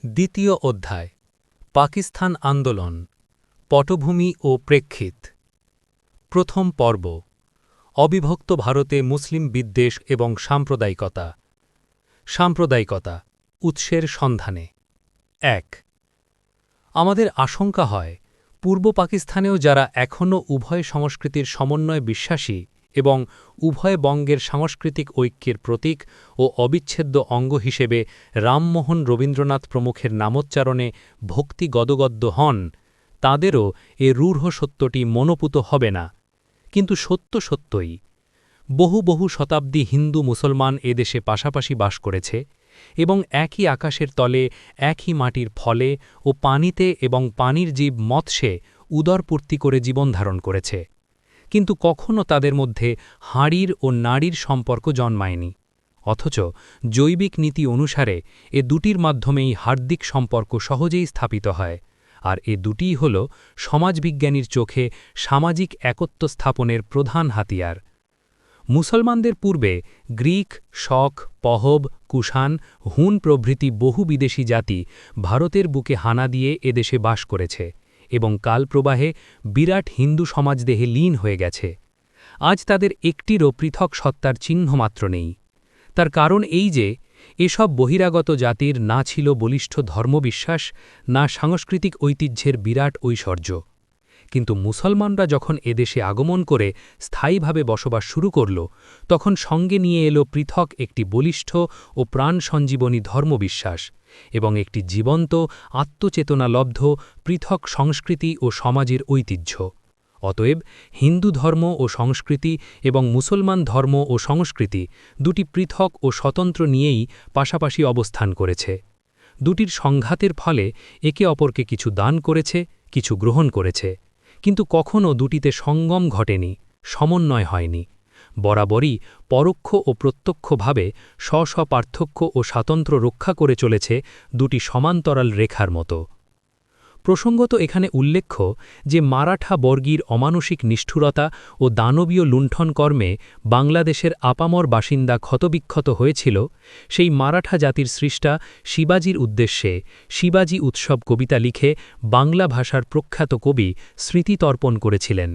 দ্বিতীয় অধ্যায় পাকিস্তান আন্দোলন পটভূমি ও প্রেক্ষিত প্রথম পর্ব অবিভক্ত ভারতে মুসলিম বিদ্বেষ এবং সাম্প্রদায়িকতা সাম্প্রদায়িকতা উৎসের সন্ধানে ১ আমাদের আশঙ্কা হয় পূর্ব পাকিস্তানেও যারা এখনও উভয় সংস্কৃতির সমন্বয়ে বিশ্বাসী এবং উভয় বঙ্গের সাংস্কৃতিক ঐক্যের প্রতীক ও অবিচ্ছেদ্য অঙ্গ হিসেবে রামমোহন রবীন্দ্রনাথ প্রমুখের নামোচ্চারণে ভক্তি গদগদ্য হন তাঁদেরও এ রূঢ় সত্যটি মনোপুত হবে না কিন্তু সত্য সত্যই বহু বহু শতাব্দী হিন্দু মুসলমান এদেশে পাশাপাশি বাস করেছে এবং একই আকাশের তলে একই মাটির ফলে ও পানিতে এবং পানির জীব মৎস্যে উদরপূর্তি করে জীবনধারণ করেছে কিন্তু কখনও তাদের মধ্যে হাঁড়ির ও নাড়ির সম্পর্ক জন্মায়নি অথচ জৈবিক নীতি অনুসারে এ দুটির মাধ্যমেই হার্দিক সম্পর্ক সহজেই স্থাপিত হয় আর এ দুটিই হল সমাজবিজ্ঞানীর চোখে সামাজিক একত্ব স্থাপনের প্রধান হাতিয়ার মুসলমানদের পূর্বে গ্রিক শক পহব কুষাণ হুন প্রভৃতি বহু বিদেশী জাতি ভারতের বুকে হানা দিয়ে এদেশে বাস করেছে এবং কালপ্রবাহে বিরাট হিন্দু সমাজদেহে লীন হয়ে গেছে আজ তাদের একটিরও পৃথক সত্তার চিহ্নমাত্র নেই তার কারণ এই যে এসব বহিরাগত জাতির না ছিল বলিষ্ঠ ধর্মবিশ্বাস না সাংস্কৃতিক ঐতিহ্যের বিরাট ঐশ্বর্য কিন্তু মুসলমানরা যখন এদেশে আগমন করে স্থায়ীভাবে বসবাস শুরু করল তখন সঙ্গে নিয়ে এলো পৃথক একটি বলিষ্ঠ ও প্রাণ সঞ্জীবনী ধর্মবিশ্বাস এবং একটি জীবন্ত আত্মচেতনালব্ধ পৃথক সংস্কৃতি ও সমাজের ঐতিহ্য অতএব হিন্দু ধর্ম ও সংস্কৃতি এবং মুসলমান ধর্ম ও সংস্কৃতি দুটি পৃথক ও স্বতন্ত্র নিয়েই পাশাপাশি অবস্থান করেছে দুটির সংঘাতের ফলে একে অপরকে কিছু দান করেছে কিছু গ্রহণ করেছে কিন্তু কখনও দুটিতে সঙ্গম ঘটেনি সমন্বয় হয়নি বরাবরই পরোক্ষ ও প্রত্যক্ষভাবে স্ব পার্থক্য ও স্বাতন্ত্র্য রক্ষা করে চলেছে দুটি সমান্তরাল রেখার মতো প্রসঙ্গত এখানে উল্লেখ্য যে মারাঠা বর্গীর অমানসিক নিষ্ঠুরতা ও দানবীয় লুণ্ঠনকর্মে বাংলাদেশের আপামর বাসিন্দা ক্ষতবিক্ষত হয়েছিল সেই মারাঠা জাতির সৃষ্টা শিবাজীর উদ্দেশ্যে শিবাজী উৎসব কবিতা লিখে বাংলা ভাষার প্রখ্যাত কবি স্মৃতিতর্পণ করেছিলেন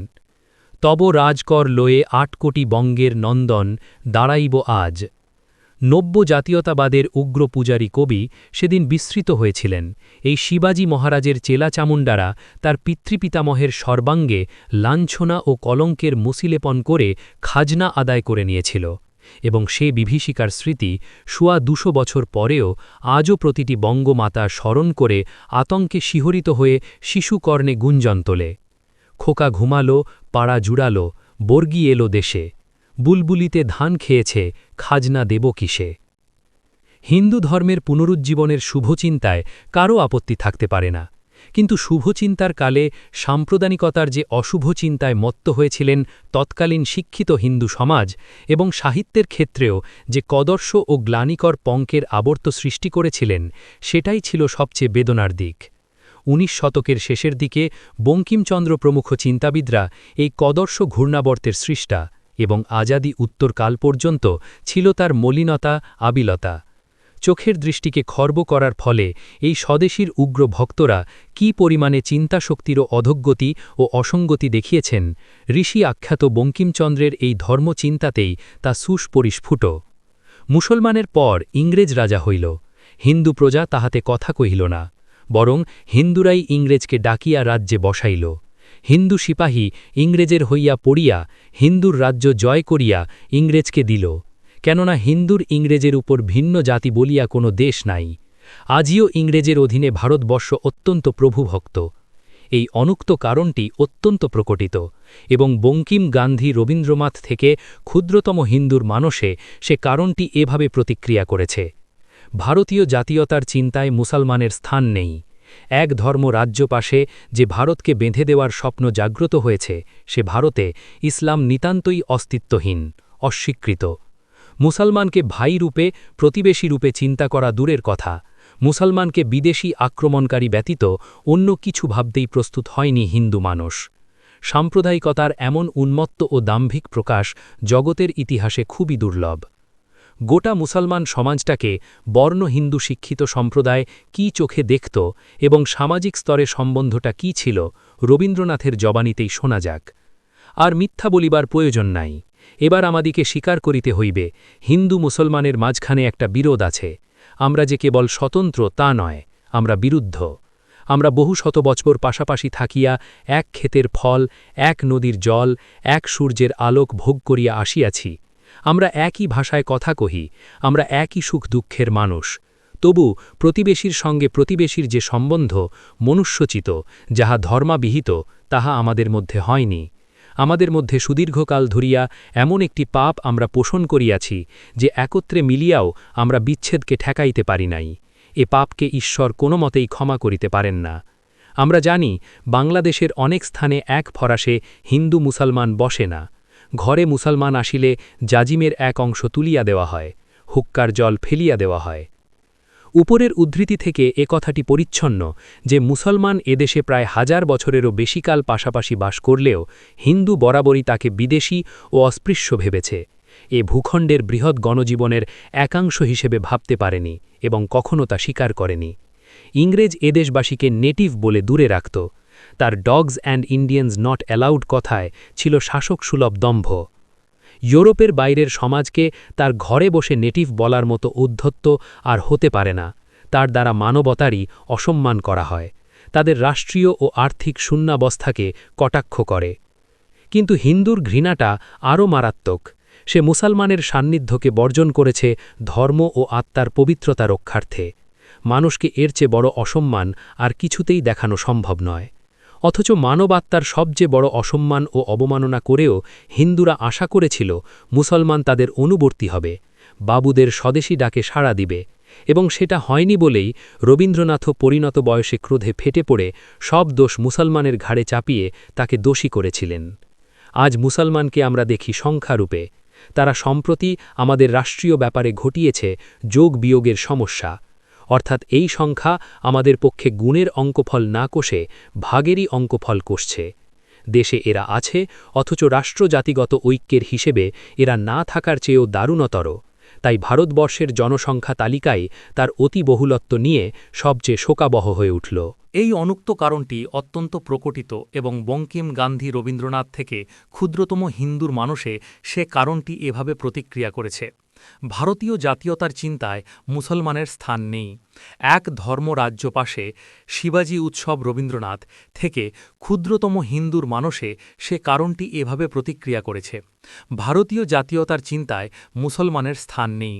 তব রাজকর লয়ে ৮ কোটি বঙ্গের নন্দন দাঁড়াইব আজ নব্য জাতীয়তাবাদের উগ্র পূজারী কবি সেদিন বিস্মৃত হয়েছিলেন এই শিবাজী মহারাজের চেলা চামুণ্ডারা তার পিতৃপিতামহের সর্বাঙ্গে লাঞ্ছনা ও কলঙ্কের মুসিলেপন করে খাজনা আদায় করে নিয়েছিল এবং সে বিভীষিকার স্মৃতি সোয়া ২০০ বছর পরেও আজও প্রতিটি বঙ্গমাতা স্মরণ করে আতঙ্কে শিহরিত হয়ে শিশুকর্ণে গুঞ্জন তোলে খোকা ঘুমালো পাড়া জুড়ালো বর্গী এলো দেশে বুলবুলিতে ধান খেয়েছে খাজনা দেব কিসে হিন্দু ধর্মের পুনরুজ্জীবনের শুভচিন্তায় কারও আপত্তি থাকতে পারে না কিন্তু শুভচিন্তার কালে সাম্প্রদায়িকতার যে অশুভ চিন্তায় মত্ত হয়েছিলেন তৎকালীন শিক্ষিত হিন্দু সমাজ এবং সাহিত্যের ক্ষেত্রেও যে কদর্শ ও গ্লানিকর পঙ্কের আবর্ত সৃষ্টি করেছিলেন সেটাই ছিল সবচেয়ে বেদনার দিক ১৯ শতকের শেষের দিকে বঙ্কিমচন্দ্র প্রমুখ চিন্তাবিদরা এই কদর্শ ঘূর্ণাবর্তের সৃষ্টা এবং আজাদি উত্তরকাল পর্যন্ত ছিল তার মলিনতা আবিলতা চোখের দৃষ্টিকে খর্ব করার ফলে এই স্বদেশীর উগ্র ভক্তরা কি পরিমাণে চিন্তাশক্তিরও অধোগতি ও অসঙ্গতি দেখিয়েছেন ঋষি আখ্যাত বঙ্কিমচন্দ্রের এই ধর্মচিন্তাতেই তা সুস্পরিস্ফুট মুসলমানের পর ইংরেজ রাজা হইল হিন্দু প্রজা তাহাতে কথা কহিল না বরং হিন্দুরাই ইংরেজকে ডাকিয়া রাজ্যে বসাইল হিন্দু সিপাহী ইংরেজের হইয়া পড়িয়া হিন্দুর রাজ্য জয় করিয়া ইংরেজকে দিল কেননা হিন্দুর ইংরেজের উপর ভিন্ন জাতি বলিয়া কোনো দেশ নাই আজিও ইংরেজের অধীনে ভারতবর্ষ অত্যন্ত প্রভুভক্ত এই অনুক্ত কারণটি অত্যন্ত প্রকটিত এবং বঙ্কিম গান্ধী রবীন্দ্রনাথ থেকে ক্ষুদ্রতম হিন্দুর মানসে সে কারণটি এভাবে প্রতিক্রিয়া করেছে ভারতীয় জাতীয়তার চিন্তায় মুসলমানের স্থান নেই এক ধর্ম রাজ্য পাশে যে ভারতকে বেঁধে দেওয়ার স্বপ্ন জাগ্রত হয়েছে সে ভারতে ইসলাম নিতান্তই অস্তিত্বহীন অস্বীকৃত মুসলমানকে ভাই রূপে প্রতিবেশী রূপে চিন্তা করা দূরের কথা মুসলমানকে বিদেশী আক্রমণকারী ব্যতীত অন্য কিছু ভাবতেই প্রস্তুত হয়নি হিন্দু মানুষ সাম্প্রদায়িকতার এমন উন্মত্ত ও দাম্ভিক প্রকাশ জগতের ইতিহাসে খুবই দুর্লভ গোটা মুসলমান সমাজটাকে বর্ণ হিন্দু শিক্ষিত সম্প্রদায় কী চোখে দেখত এবং সামাজিক স্তরে সম্বন্ধটা কী ছিল রবীন্দ্রনাথের জবানিতেই শোনা যাক। আর মিথ্যা বলিবার প্রয়োজন নাই। এবার আমাদিকে স্বীকার করিতে হইবে হিন্দু মুসলমানের মাঝখানে একটা বিরোধ আছে। আমরা যে কেবল স্বতন্ত্র তা নয়, আমরা বিরুদ্ধ। আমরা বহু শত বছর পাশাপাশি থাকিয়া এক ক্ষেতের ফল, এক নদীর জল, এক সূর্যের আলোক ভোগ করিয়া আসিয়াছি। আমরা একই ভাষায় কথা কহি, আমরা একই সুখ দুঃখের মানুষ। তবু প্রতিবেশীর সঙ্গে প্রতিবেশীর যে সম্বন্ধ মনুষ্যচিত, যাহা ধর্মাবিহিত, তাহা আমাদের মধ্যে হয়নি। আমাদের মধ্যে সুদীর্ঘকাল ধরিয়া এমন একটি পাপ আমরা পোষণ করিয়াছি যে একত্রে মিলিয়াও আমরা বিচ্ছেদকে ঠেকাইতে পারি নাই। এ পাপকে ঈশ্বর কোনো মতেই ক্ষমা করিতে পারেন না। আমরা জানি বাংলাদেশের অনেক স্থানে এক ফরাসে হিন্দু মুসলমান বসে না। ঘরে মুসলমান আসিলে জাজিমের এক অংশ তুলিয়া দেওয়া হয়, হুক্কার জল ফেলিয়া দেওয়া হয়। উপরের উদ্ধৃতি থেকে এ কথাটি পরিচ্ছন্ন যে মুসলমান এদেশে প্রায় 1000 বছরেরও বেশিকাল পাশাপাশি বাস করলেও হিন্দু বরাবরই তাকে বিদেশী ও অস্পৃশ্য ভেবেছে। এ ভূখণ্ডের বৃহৎ গণজীবনের একাংশ হিসেবে ভাবতে পারেনি এবং কখনও তা স্বীকার করেনি। ইংরেজ এদেশবাসীকে নেটিভ বলে দূরে রাখত। তার dogs and Indians not allowed কথায় ছিল শাসকসুলভ দম্ভ। ইউরোপের বাইরের সমাজকে তার ঘরে বসে নেটিভ বলার মতো উদ্ধত্ত আর হতে পারে না। তার দ্বারা মানবতারই অসম্মান করা হয়, তাদের রাষ্ট্রীয় ও আর্থিক শূন্যাবস্থাকে কটাক্ষ করে। কিন্তু হিন্দুর ঘৃণাটা আরও মারাত্মক। সে মুসলমানের সান্নিধ্যকে বর্জন করেছে ধর্ম ও আত্মার পবিত্রতা রক্ষার্থে। মানুষকে এর চেয়ে বড় অসম্মান আর কিছুতেই দেখানো সম্ভব নয়। অথচ মানবাত্মার সবচেয়ে বড় অসম্মান ও অবমাননা করেও হিন্দুরা আশা করেছিল মুসলমান তাদের অনুবর্তী হবে, বাবুদের স্বদেশী ডাকে সাড়া দিবে, এবং সেটা হয়নি বলেই রবীন্দ্রনাথও পরিণত বয়সে ক্রোধে ফেটে পড়ে সব দোষ মুসলমানের ঘাড়ে চাপিয়ে তাকে দোষী করেছিলেন। আজ মুসলমানকে আমরা দেখি সংখ্যারূপে। তারা সম্প্রতি আমাদের রাষ্ট্রীয় ব্যাপারে ঘটিয়েছে যোগ বিয়োগের সমস্যা, অর্থাৎ এই সংখ্যা আমাদের পক্ষে গুণের অঙ্কফল না কষে ভাগেরই অঙ্কফল কষছে। দেশে এরা আছে, অথচ রাষ্ট্রজাতিগত ঐক্যের হিসেবে এরা না থাকার চেয়েও দারুণতর। তাই ভারতবর্ষের জনসংখ্যা তালিকায় তার অতি বহুলত্ব নিয়ে সবচেয়ে শোকাবহ হয়ে উঠল। এই অনুক্ত কারণটি অত্যন্ত প্রকটিত এবং বঙ্কিম, গান্ধী, রবীন্দ্রনাথ থেকে ক্ষুদ্রতম হিন্দুর মানুষে সে কারণটি এভাবে প্রতিক্রিয়া করেছে। ভারতীয় জাতীয়তার চিন্তায় মুসলমানের স্থান নেই। এক ধর্ম রাজ্য পাশে শিবাজী উৎসব রবীন্দ্রনাথ থেকে ক্ষুদ্রতম হিন্দুর মানুষে সে কারণটি এভাবে প্রতিক্রিয়া করেছে। ভারতীয় জাতীয়তার চিন্তায় মুসলমানের স্থান নেই।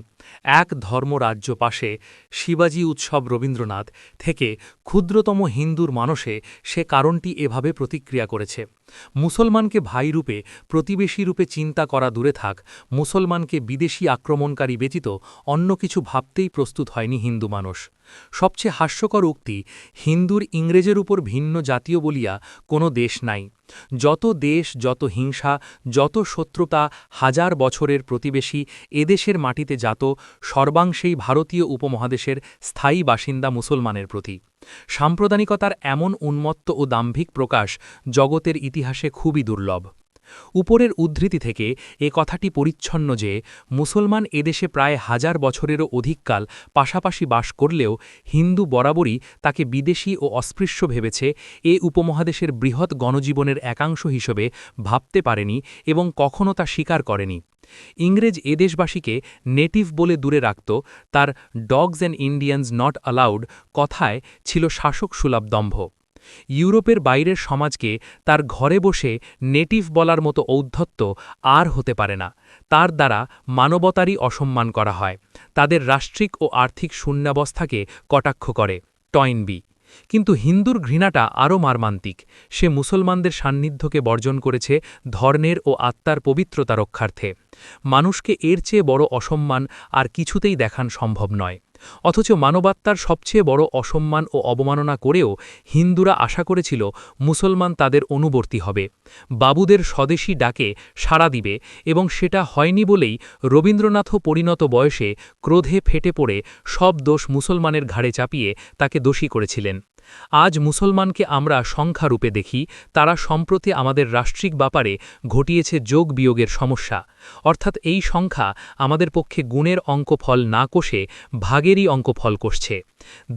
এক ধর্ম রাজ্য পাশে শিবাজী উৎসব রবীন্দ্রনাথ থেকে ক্ষুদ্রতম হিন্দুর মানুষে সে কারণটি এভাবে প্রতিক্রিয়া করেছে। মুসলমানকে ভাইরূপে প্রতিবেশীরূপে চিন্তা করা দূরে থাক, মুসলমানকে বিদেশি আক্রমণকারী ব্যতীত অন্য কিছু ভাবতেই প্রস্তুত হয়নি হিন্দু মানুষ। সবচেয়ে হাস্যকর উক্তি, হিন্দুর ইংরেজের উপর ভিন্ন জাতীয় বলিয়া কোনো দেশ নাই। যত দেশ, যত হিংসা, যত শত্রুতা 1000 বছরের প্রতিবেশী এদেশের মাটিতে জাত, সর্বাংশেই ভারতীয় উপমহাদেশের স্থায়ী বাসিন্দা মুসলমানের প্রতি। সাম্প্রদায়িকতার এমন উন্মত্ত ও দাম্ভিক প্রকাশ জগতের ইতিহাসে খুবই দুর্লভ। উপরের উদ্ধৃতি থেকে এ কথাটি পরিচ্ছন্ন যে মুসলমান এদেশে প্রায় 1000 বছরেরও অধিককাল পাশাপাশি বাস করলেও হিন্দু বরাবরই তাকে বিদেশী ও অস্পৃশ্য ভেবেছে, এ উপমহাদেশের বৃহৎ গণজীবনের একাংশ হিসেবে ভাবতে পারেনি এবং কখনও তা স্বীকার করেনি। ইংরেজ এদেশবাসীকে নেটিভ বলে দূরে রাখত। তার dogs and Indians not allowed কথায় ছিল শাসকসুলভ দম্ভ। ইউরোপের বাইরের সমাজকে তার ঘরে বসে নেটিভ বলার মতো ঔদ্ধত্য আর হতে পারে না। তার দ্বারা মানবতারই অসম্মান করা হয়, তাদের রাষ্ট্রিক ও আর্থিক শূন্যাবস্থাকে কটাক্ষ করে। টয়েনবি। কিন্তু হিন্দুর ঘৃণাটা আরও মর্মান্তিক। সে মুসলমানদের সান্নিধ্যকে বর্জন করেছে ধর্মের ও আত্মার পবিত্রতা রক্ষার্থে। মানুষকে এর চেয়ে বড় অসম্মান আর কিছুতেই দেখান সম্ভব নয়। অথচ মানবাত্মার সবচেয়ে বড় অসম্মান ও অবমাননা করেও হিন্দুরা আশা করেছিল মুসলমান তাদের অনুবর্তী হবে, বাবুদের স্বদেশী ডাকে সাড়া দিবে, এবং সেটা হয়নি বলেই রবীন্দ্রনাথও পরিণত বয়সে ক্রোধে ফেটে পড়ে সব দোষ মুসলমানের ঘাড়ে চাপিয়ে তাকে দোষী করেছিলেন। আজ মুসলমানকে আমরা সংখ্যারূপে দেখি, তারা সম্প্রতি আমাদের রাষ্ট্রিক ব্যাপারে ঘটিয়েছে যোগ বিয়োগের সমস্যা, অর্থাৎ এই সংখ্যা আমাদের পক্ষে গুণের অঙ্কফল না কষে ভাগেরই অঙ্কফল কষছে।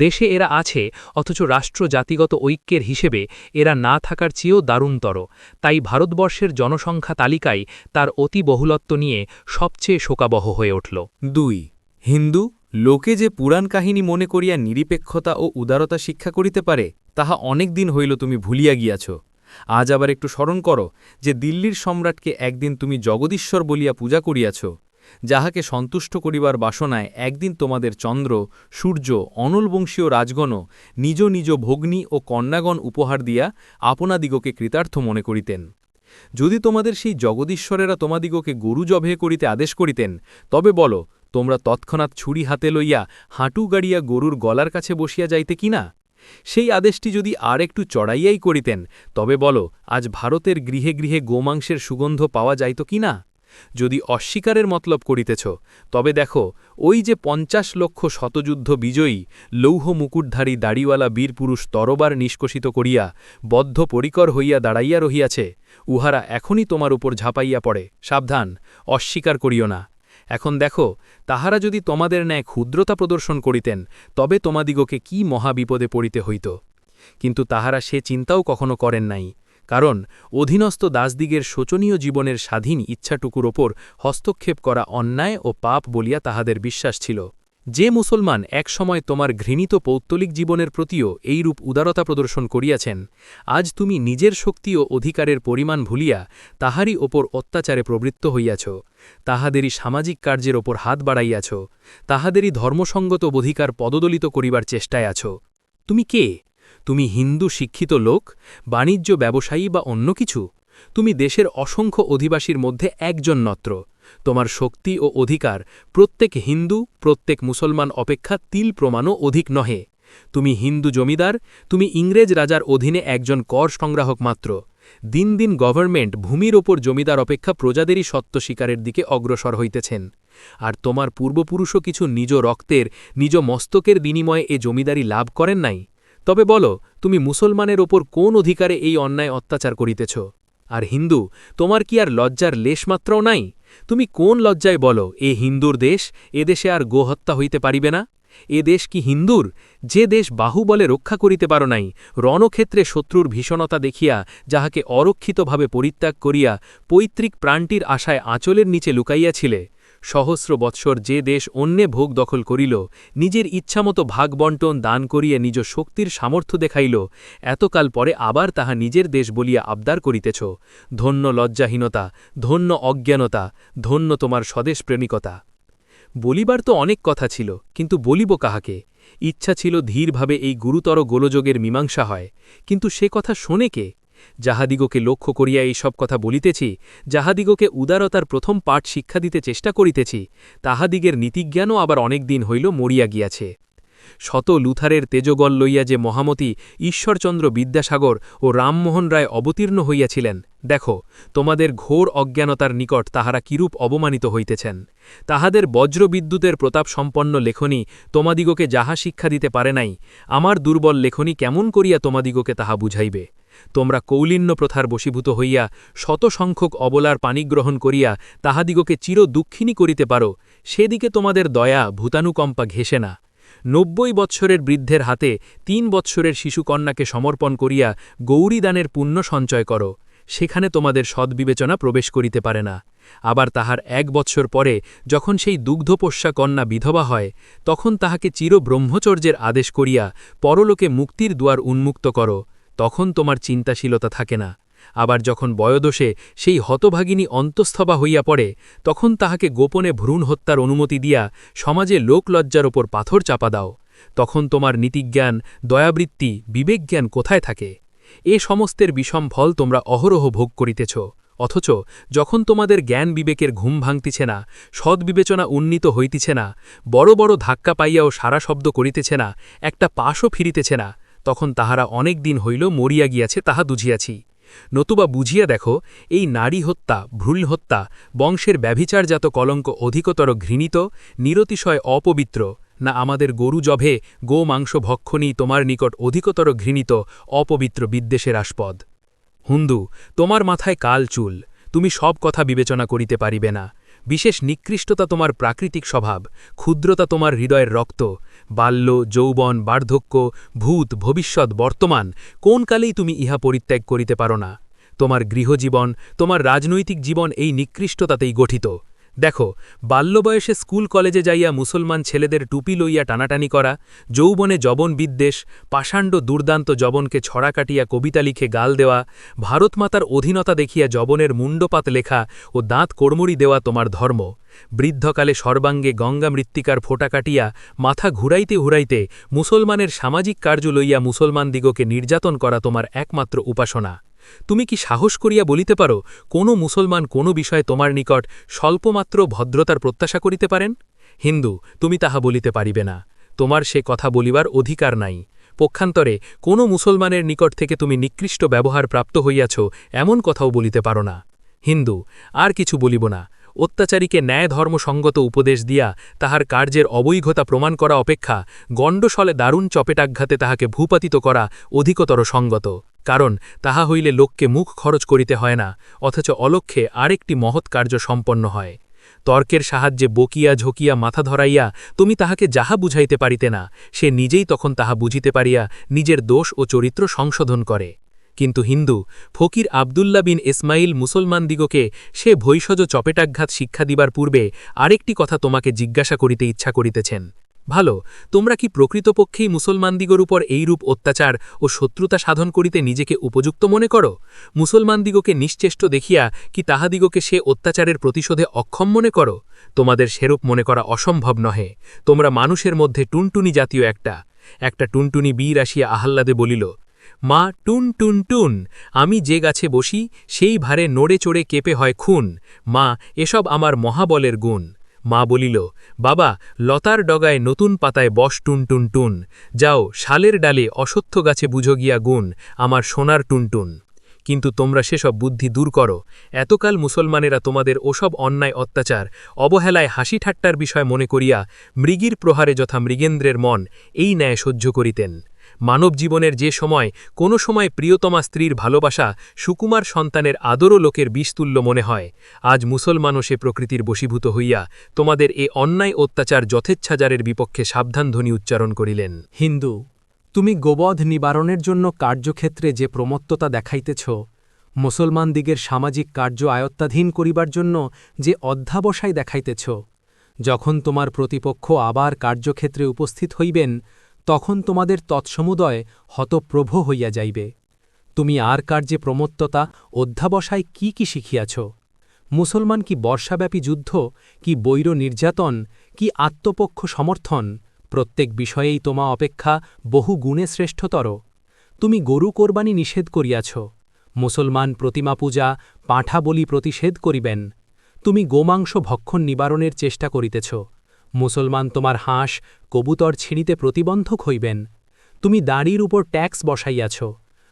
দেশে এরা আছে, অথচ রাষ্ট্র জাতিগত ঐক্যের হিসেবে এরা না থাকার চেয়েও দারুণতর। তাই ভারতবর্ষের জনসংখ্যা তালিকায় তার অতি বহুলত্ব নিয়ে সবচেয়ে শোকাবহ হয়ে উঠল। 2 হিন্দু লোকে যে পুরাণ কাহিনী মনে করিয়া নিরপেক্ষতা ও উদারতা শিক্ষা করিতে পারে, তাহা অনেক দিন হইল তুমি ভুলিয়া গিয়াছ। আজ আবার একটু স্মরণ করো যে দিল্লীর সম্রাটকে একদিন তুমি জগদীশ্বর বলিয়া পূজা করিয়াছ, যাহাকে সন্তুষ্ট করিবার বাসনায় একদিন তোমাদের চন্দ্র, সূর্য, অনলবংশীয় রাজগণ নিজ নিজ ভগ্নী ও কন্যাগণ উপহার দিয়া আপনাদিগকে কৃতার্থ মনে করিতেন। যদি তোমাদের সেই জগদীশ্বরেরা তোমাদিগকে গরু জবে করিতে আদেশ করিতেন, তবে বলো, তোমরা তৎক্ষণাৎ ছুরি হাতে লইয়া হাঁটু গাড়িয়া গরুর গলার কাছে বসিয়া যাইতে কিনা? সেই আদেশটি যদি আর একটু চড়াইয়াই করিতেন, তবে বলো, আজ ভারতের গৃহে গৃহে গোমাংসের সুগন্ধ পাওয়া যাইত কিনা? যদি অস্বীকারের মতলব করিতেছ, তবে দেখো, ওই যে ৫০ লক্ষ শতযুদ্ধ বিজয়ী লৌহ মুকুটধারী দাড়িওয়ালা বীরপুরুষ তরবার নিষ্কষিত করিয়া বদ্ধপরিকর হইয়া দাঁড়াইয়া রহিয়াছে, উহারা এখনই তোমার উপর ঝাঁপাইয়া পড়ে। সাবধান, অস্বীকার করিও না। এখন দেখো, তাহারা যদি তোমাদের ন্যায় ক্ষুদ্রতা প্রদর্শন করিতেন, তবে তোমাদিগকে কি মহাবিপদে পড়িতে হইত। কিন্তু তাহারা সে চিন্তাও কখনো করেন নাই, কারণ অধীনস্থ দাসদিগের শোচনীয় জীবনের স্বাধীন ইচ্ছাটুকুর ওপর হস্তক্ষেপ করা অন্যায় ও পাপ বলিয়া তাহাদের বিশ্বাস ছিল। যে মুসলমান একসময় তোমার ঘৃণিত পৌত্তলিক জীবনের প্রতিও এইরূপ উদারতা প্রদর্শন করিয়াছেন, আজ তুমি নিজের শক্তি ও অধিকারের পরিমাণ ভুলিয়া তাহারই ওপর অত্যাচারে প্রবৃত্ত হইয়াছ, তাহাদেরই সামাজিক কার্যের ওপর হাত বাড়াইয়াছ, তাহাদেরই ধর্মসঙ্গত অধিকার পদদলিত করিবার চেষ্টায় আছ। তুমি কে? তুমি হিন্দু শিক্ষিত লোক, বাণিজ্য ব্যবসায়ী বা অন্য কিছু? তুমি দেশের অসংখ্য অধিবাসীর মধ্যে একজন মাত্র। তোমার শক্তি ও অধিকার প্রত্যেক হিন্দু, প্রত্যেক মুসলমান অপেক্ষা তিল প্রমাণও অধিক নহে। তুমি হিন্দু জমিদার, তুমি ইংরেজ রাজার অধীনে একজন কর সংগ্রাহক মাত্র। দিন দিন গভর্নমেন্ট ভূমির ওপর জমিদার অপেক্ষা প্রজাদেরই সত্য শিকারের দিকে অগ্রসর হইতেছেন। আর তোমার পূর্বপুরুষও কিছু নিজ রক্তের, নিজ মস্তকের বিনিময়ে এ জমিদারি লাভ করেন নাই। তবে বলো, তুমি মুসলমানের ওপর কোন অধিকারে এই অন্যায় অত্যাচার করিতেছ? আর হিন্দু, তোমার কি আর লজ্জার লেশমাত্রাও নাই? তুমি কোন লজ্জায় বলো, এ হিন্দুর দেশ, এদেশে আর গোহত্যা হইতে পারিবে না? এ দেশ কি হিন্দুর? যে দেশ বাহুবলে রক্ষা করিতে পারো নাই, রণক্ষেত্রে শত্রুর ভীষণতা দেখিয়া যাহাকে অরক্ষিতভাবে পরিত্যাগ করিয়া পৈতৃক প্রাণটির আশায় আঁচলের নিচে লুকাইয়াছিলে, সহস্র বৎসর যে দেশ অন্যে ভোগ দখল করিল, নিজের ইচ্ছামতো ভাগবণ্টন দান করিয়া নিজ শক্তির সামর্থ্য দেখাইল, এতকাল পরে আবার তাহা নিজের দেশ বলিয়া আবদার করিতেছ। ধন্য লজ্জাহীনতা, ধন্য অজ্ঞানতা, ধন্য তোমার স্বদেশপ্রেমিকতা। বলিবার তো অনেক কথা ছিল, কিন্তু বলিব কাহাকে? ইচ্ছা ছিল ধীরভাবে এই গুরুতর গোলযোগের মীমাংসা হয়, কিন্তু সে কথা শোনে কে? যাহাদিগকে লক্ষ্য করিয়া এই সব কথা বলিতেছি, যাহাদিগকে উদারতার প্রথম পাঠ শিক্ষা দিতে চেষ্টা করিতেছি, তাহাদিগের নীতিজ্ঞানও আবার অনেক দিন হইল মরিয়া গিয়াছে। শত লুথারের তেজগল লইয়া যে মহামতি ঈশ্বরচন্দ্র বিদ্যাসাগর ও রামমোহন রায় অবতীর্ণ হইয়াছিলেন, দেখো, তোমাদের ঘোর অজ্ঞানতার নিকট তাহারা কিরূপ অবমানিত হইতেছেন। তাহাদের বজ্রবিদ্যুতের প্রতাপসম্পন্ন লেখনী তোমাদিগকে যাহা শিক্ষা দিতে পারে নাই, আমার দুর্বল লেখনী কেমন করিয়া তোমাদিগকে তাহা বুঝাইবে? তোমরা কৌলিন্য প্রথার বশীভূত হইয়া শত সংখ্যক অবলার পানিগ্রহণ করিয়া তাহাদিগকে চির দুঃখিনী করিতে পারো, সেদিকে তোমাদের দয়া ভূতানুকম্পা ঘেঁষে না। ৯০ বৎসরের বৃদ্ধের হাতে ৩ বৎসরের শিশুকন্যাকে সমর্পণ করিয়া গৌরীদানের পুণ্য সঞ্চয় করো, সেখানে তোমাদের সদ্বিবেচনা প্রবেশ করিতে পারে না। আবার তাহার ১ বৎসর পরে যখন সেই দুগ্ধপোষ্যা কন্যা বিধবা হয়, তখন তাহাকে চির ব্রহ্মচর্যের আদেশ করিয়া পরলোকে মুক্তির দুয়ার উন্মুক্ত করো, তখন তোমার চিন্তাশীলতা থাকে না। আবার যখন বয়োদোষে সেই হতভাগিনী অন্তঃস্থবা হইয়া পড়ে, তখন তাহাকে গোপনে ভ্রূণ হত্যার অনুমতি দিয়া সমাজে লোকলজ্জার ওপর পাথর চাপা দাও, তখন তোমার নীতিজ্ঞান, দয়াবৃত্তি, বিবেকজ্ঞান কোথায় থাকে? এ সমস্তের বিষম ফল তোমরা অহরহ ভোগ করিতেছ। অথচ যখন তোমাদের জ্ঞান বিবেকের ঘুম ভাঙতিছে না, সদ্বিবেচনা উন্নীত হইতেছে না, বড় বড় ধাক্কা পাইয়াও সারা শব্দ করিতেছে না, একটা পাশও ফিরিতেছে না, তখন তাহারা অনেক দিন হইল মরিয়া গিয়াছে তাহা বুঝিয়াছি। নতুবা বুঝিয়া দেখো, এই নারী হত্যা, ভ্রূণ হত্যা, বংশের ব্যভিচারজাত কলঙ্ক অধিকতর ঘৃণিত, নিরতিশয় অপবিত্র, না আমাদের গরু জভে গো মাংস ভক্ষণই তোমার নিকট অধিকতর ঘৃণিত অপবিত্র বিদ্বেষের আস্পদ? হুন্দু, তোমার মাথায় কাল চুল, তুমি সব কথা বিবেচনা করিতে পারিবে না। বিশেষ নিকৃষ্টতা তোমার প্রাকৃতিক স্বভাব, ক্ষুদ্রতা তোমার হৃদয়ের রক্ত, বাল্য, যৌবন, বার্ধক্য, ভূত, ভবিষ্যৎ, বর্তমান, কোন কালেই তুমি ইহা পরিত্যাগ করিতে পারো না। তোমার গৃহজীবন, তোমার রাজনৈতিক জীবন এই নিকৃষ্টতাতেই গঠিত। দেখো, বাল্যবয়সে স্কুল কলেজে যাইয়া মুসলমান ছেলেদের টুপি লইয়া টানাটানি করা, যৌবনে যবন বিদ্বেষ, পাষাণ্ড দুর্দান্ত যবনকে ছড়া কাটিয়া কবিতা লিখে গাল দেওয়া, ভারতমাতার অধীনতা দেখিয়া যবনের মুণ্ডপাত লেখা ও দাঁত কোড়মুড়ি দেওয়া তোমার ধর্ম। বৃদ্ধকালে সর্বাঙ্গে গঙ্গা মৃত্তিকার ফোঁটা কাটিয়া মাথা ঘুরাইতে ঘুরাইতে মুসলমানের সামাজিক কার্য লইয়া মুসলমানদিগকে নির্যাতন করা তোমার একমাত্র উপাসনা। তুমি কি সাহস করিয়া বলিতে পারো কোনো মুসলমান কোনো বিষয়ে তোমার নিকট স্বল্পমাত্র ভদ্রতার প্রত্যাশা করিতে পারেন? হিন্দু, তুমি তাহা বলিতে পারিবে না, তোমার সে কথা বলিবার অধিকার নাই। পক্ষান্তরে কোনো মুসলমানের নিকট থেকে তুমি নিকৃষ্ট ব্যবহার প্রাপ্ত হইয়াছ এমন কথাও বলিতে পারো না। হিন্দু, আর কিছু বলিব না। অত্যাচারীকে ন্যায় ধর্মসঙ্গত উপদেশ দিয়া তাহার কার্যের অবৈধতা প্রমাণ করা অপেক্ষা গণ্ডসলে দারুণ চপেটাঘাতে তাহাকে ভূপাতিত করা অধিকতর সঙ্গত। কারণ তাহা হইলে লোককে মুখ খরচ করিতে হয় না, অথচ অলক্ষ্যে আরেকটি মহৎ কার্য সম্পন্ন হয়। তর্কের সাহায্যে বকিয়া ঝকিয়া মাথা ধরাইয়া তুমি তাহাকে যাহা বুঝাইতে পারিতে না, সে নিজেই তখন তাহা বুঝিতে পারিয়া নিজের দোষ ও চরিত্র সংশোধন করে। কিন্তু হিন্দু, ফকির আবদুল্লা বিন ইসমাইল মুসলমানদিগকে সে ভৈষজ চপেটাঘাত শিক্ষা দিবার পূর্বে আরেকটি কথা তোমাকে জিজ্ঞাসা করিতে ইচ্ছা করিতেছেন। ভালো, তোমরা কি প্রকৃতপক্ষেই মুসলমানদিগর উপর এইরূপ অত্যাচার ও শত্রুতা সাধন করিতে নিজেকে উপযুক্ত মনে করো? মুসলমানদিগকে নিশ্চেষ্ট দেখিয়া কি তাহাদিগকে সে অত্যাচারের প্রতিশোধে অক্ষম মনে করো? তোমাদের সেরূপ মনে করা অসম্ভব নহে। তোমরা মানুষের মধ্যে টুনটুনি জাতীয় একটা টুনটুনি বীর আসিয়া আহ্লাদে বলিল, মা টুন টুন টুন, আমি যে গাছে বসি সেই ভারে নড়ে চড়ে কেঁপে হয় খুন। মা, এসব আমার মহাবলের গুণ। মা বলিল, বাবা, লতার ডগায় নতুন পাতায় বস টুন টুন টুন, যাও শালের ডালে অসত্য গাছে বুঝো গিয়া গুণ, আমার সোনার টুনটুন। কিন্তু তোমরা সেসব বুদ্ধি দূর করো। এতকাল মুসলমানেরা তোমাদের ওসব অন্যায় অত্যাচার অবহেলায় হাসি ঠাট্টার বিষয় মনে করিয়া মৃগীর প্রহারে যথা মৃগেন্দ্রের মন এই ন্যায় সহ্য করিতেন। মানব জীবনের যে সময় কোনো সময় প্রিয়তমা স্ত্রীর ভালোবাসা সুকুমার সন্তানের আদরও লোকের বিষতুল্য মনে হয়, আজ মুসলমানও সে প্রকৃতির বশীভূত হইয়া তোমাদের এ অন্যায় অত্যাচার যথেচ্ছাচারের বিপক্ষে সাবধানধ্বনি উচ্চারণ করিলেন। হিন্দু, তুমি গোবধ নিবারণের জন্য কার্যক্ষেত্রে যে প্রমত্ততা দেখাইতেছ, মুসলমানদিগের সামাজিক কার্য আয়ত্তাধীন করিবার জন্য যে অধ্যাবসায় দেখাইতেছ, যখন তোমার প্রতিপক্ষ আবার কার্যক্ষেত্রে উপস্থিত হইবেন, তখন তোমাদের তৎসমুদয় হতপ্রভ হইয়া যাইবে। তুমি আর কার্যে প্রমত্ততা অধ্যাবসায় কি শিখিয়াছ? মুসলমান কি বর্ষাব্যাপী যুদ্ধ, কি বৈর নির্যাতন, কি আত্মপক্ষ সমর্থন, প্রত্যেক বিষয়েই তোমা অপেক্ষা বহু গুণে শ্রেষ্ঠতর। তুমি গরু কোরবানি নিষেধ করিয়াছ, মুসলমান প্রতিমা পূজা পাঁঠা বলি প্রতিষেধ করিবেন। তুমি গোমাংস ভক্ষণ নিবারণের চেষ্টা করিতেছ, মুসলমান তোমার হাঁস কবুতর ছিঁড়িতে প্রতিবন্ধক হইবেন। তুমি দাঁড়ির উপর ট্যাক্স বসাইয়াছ,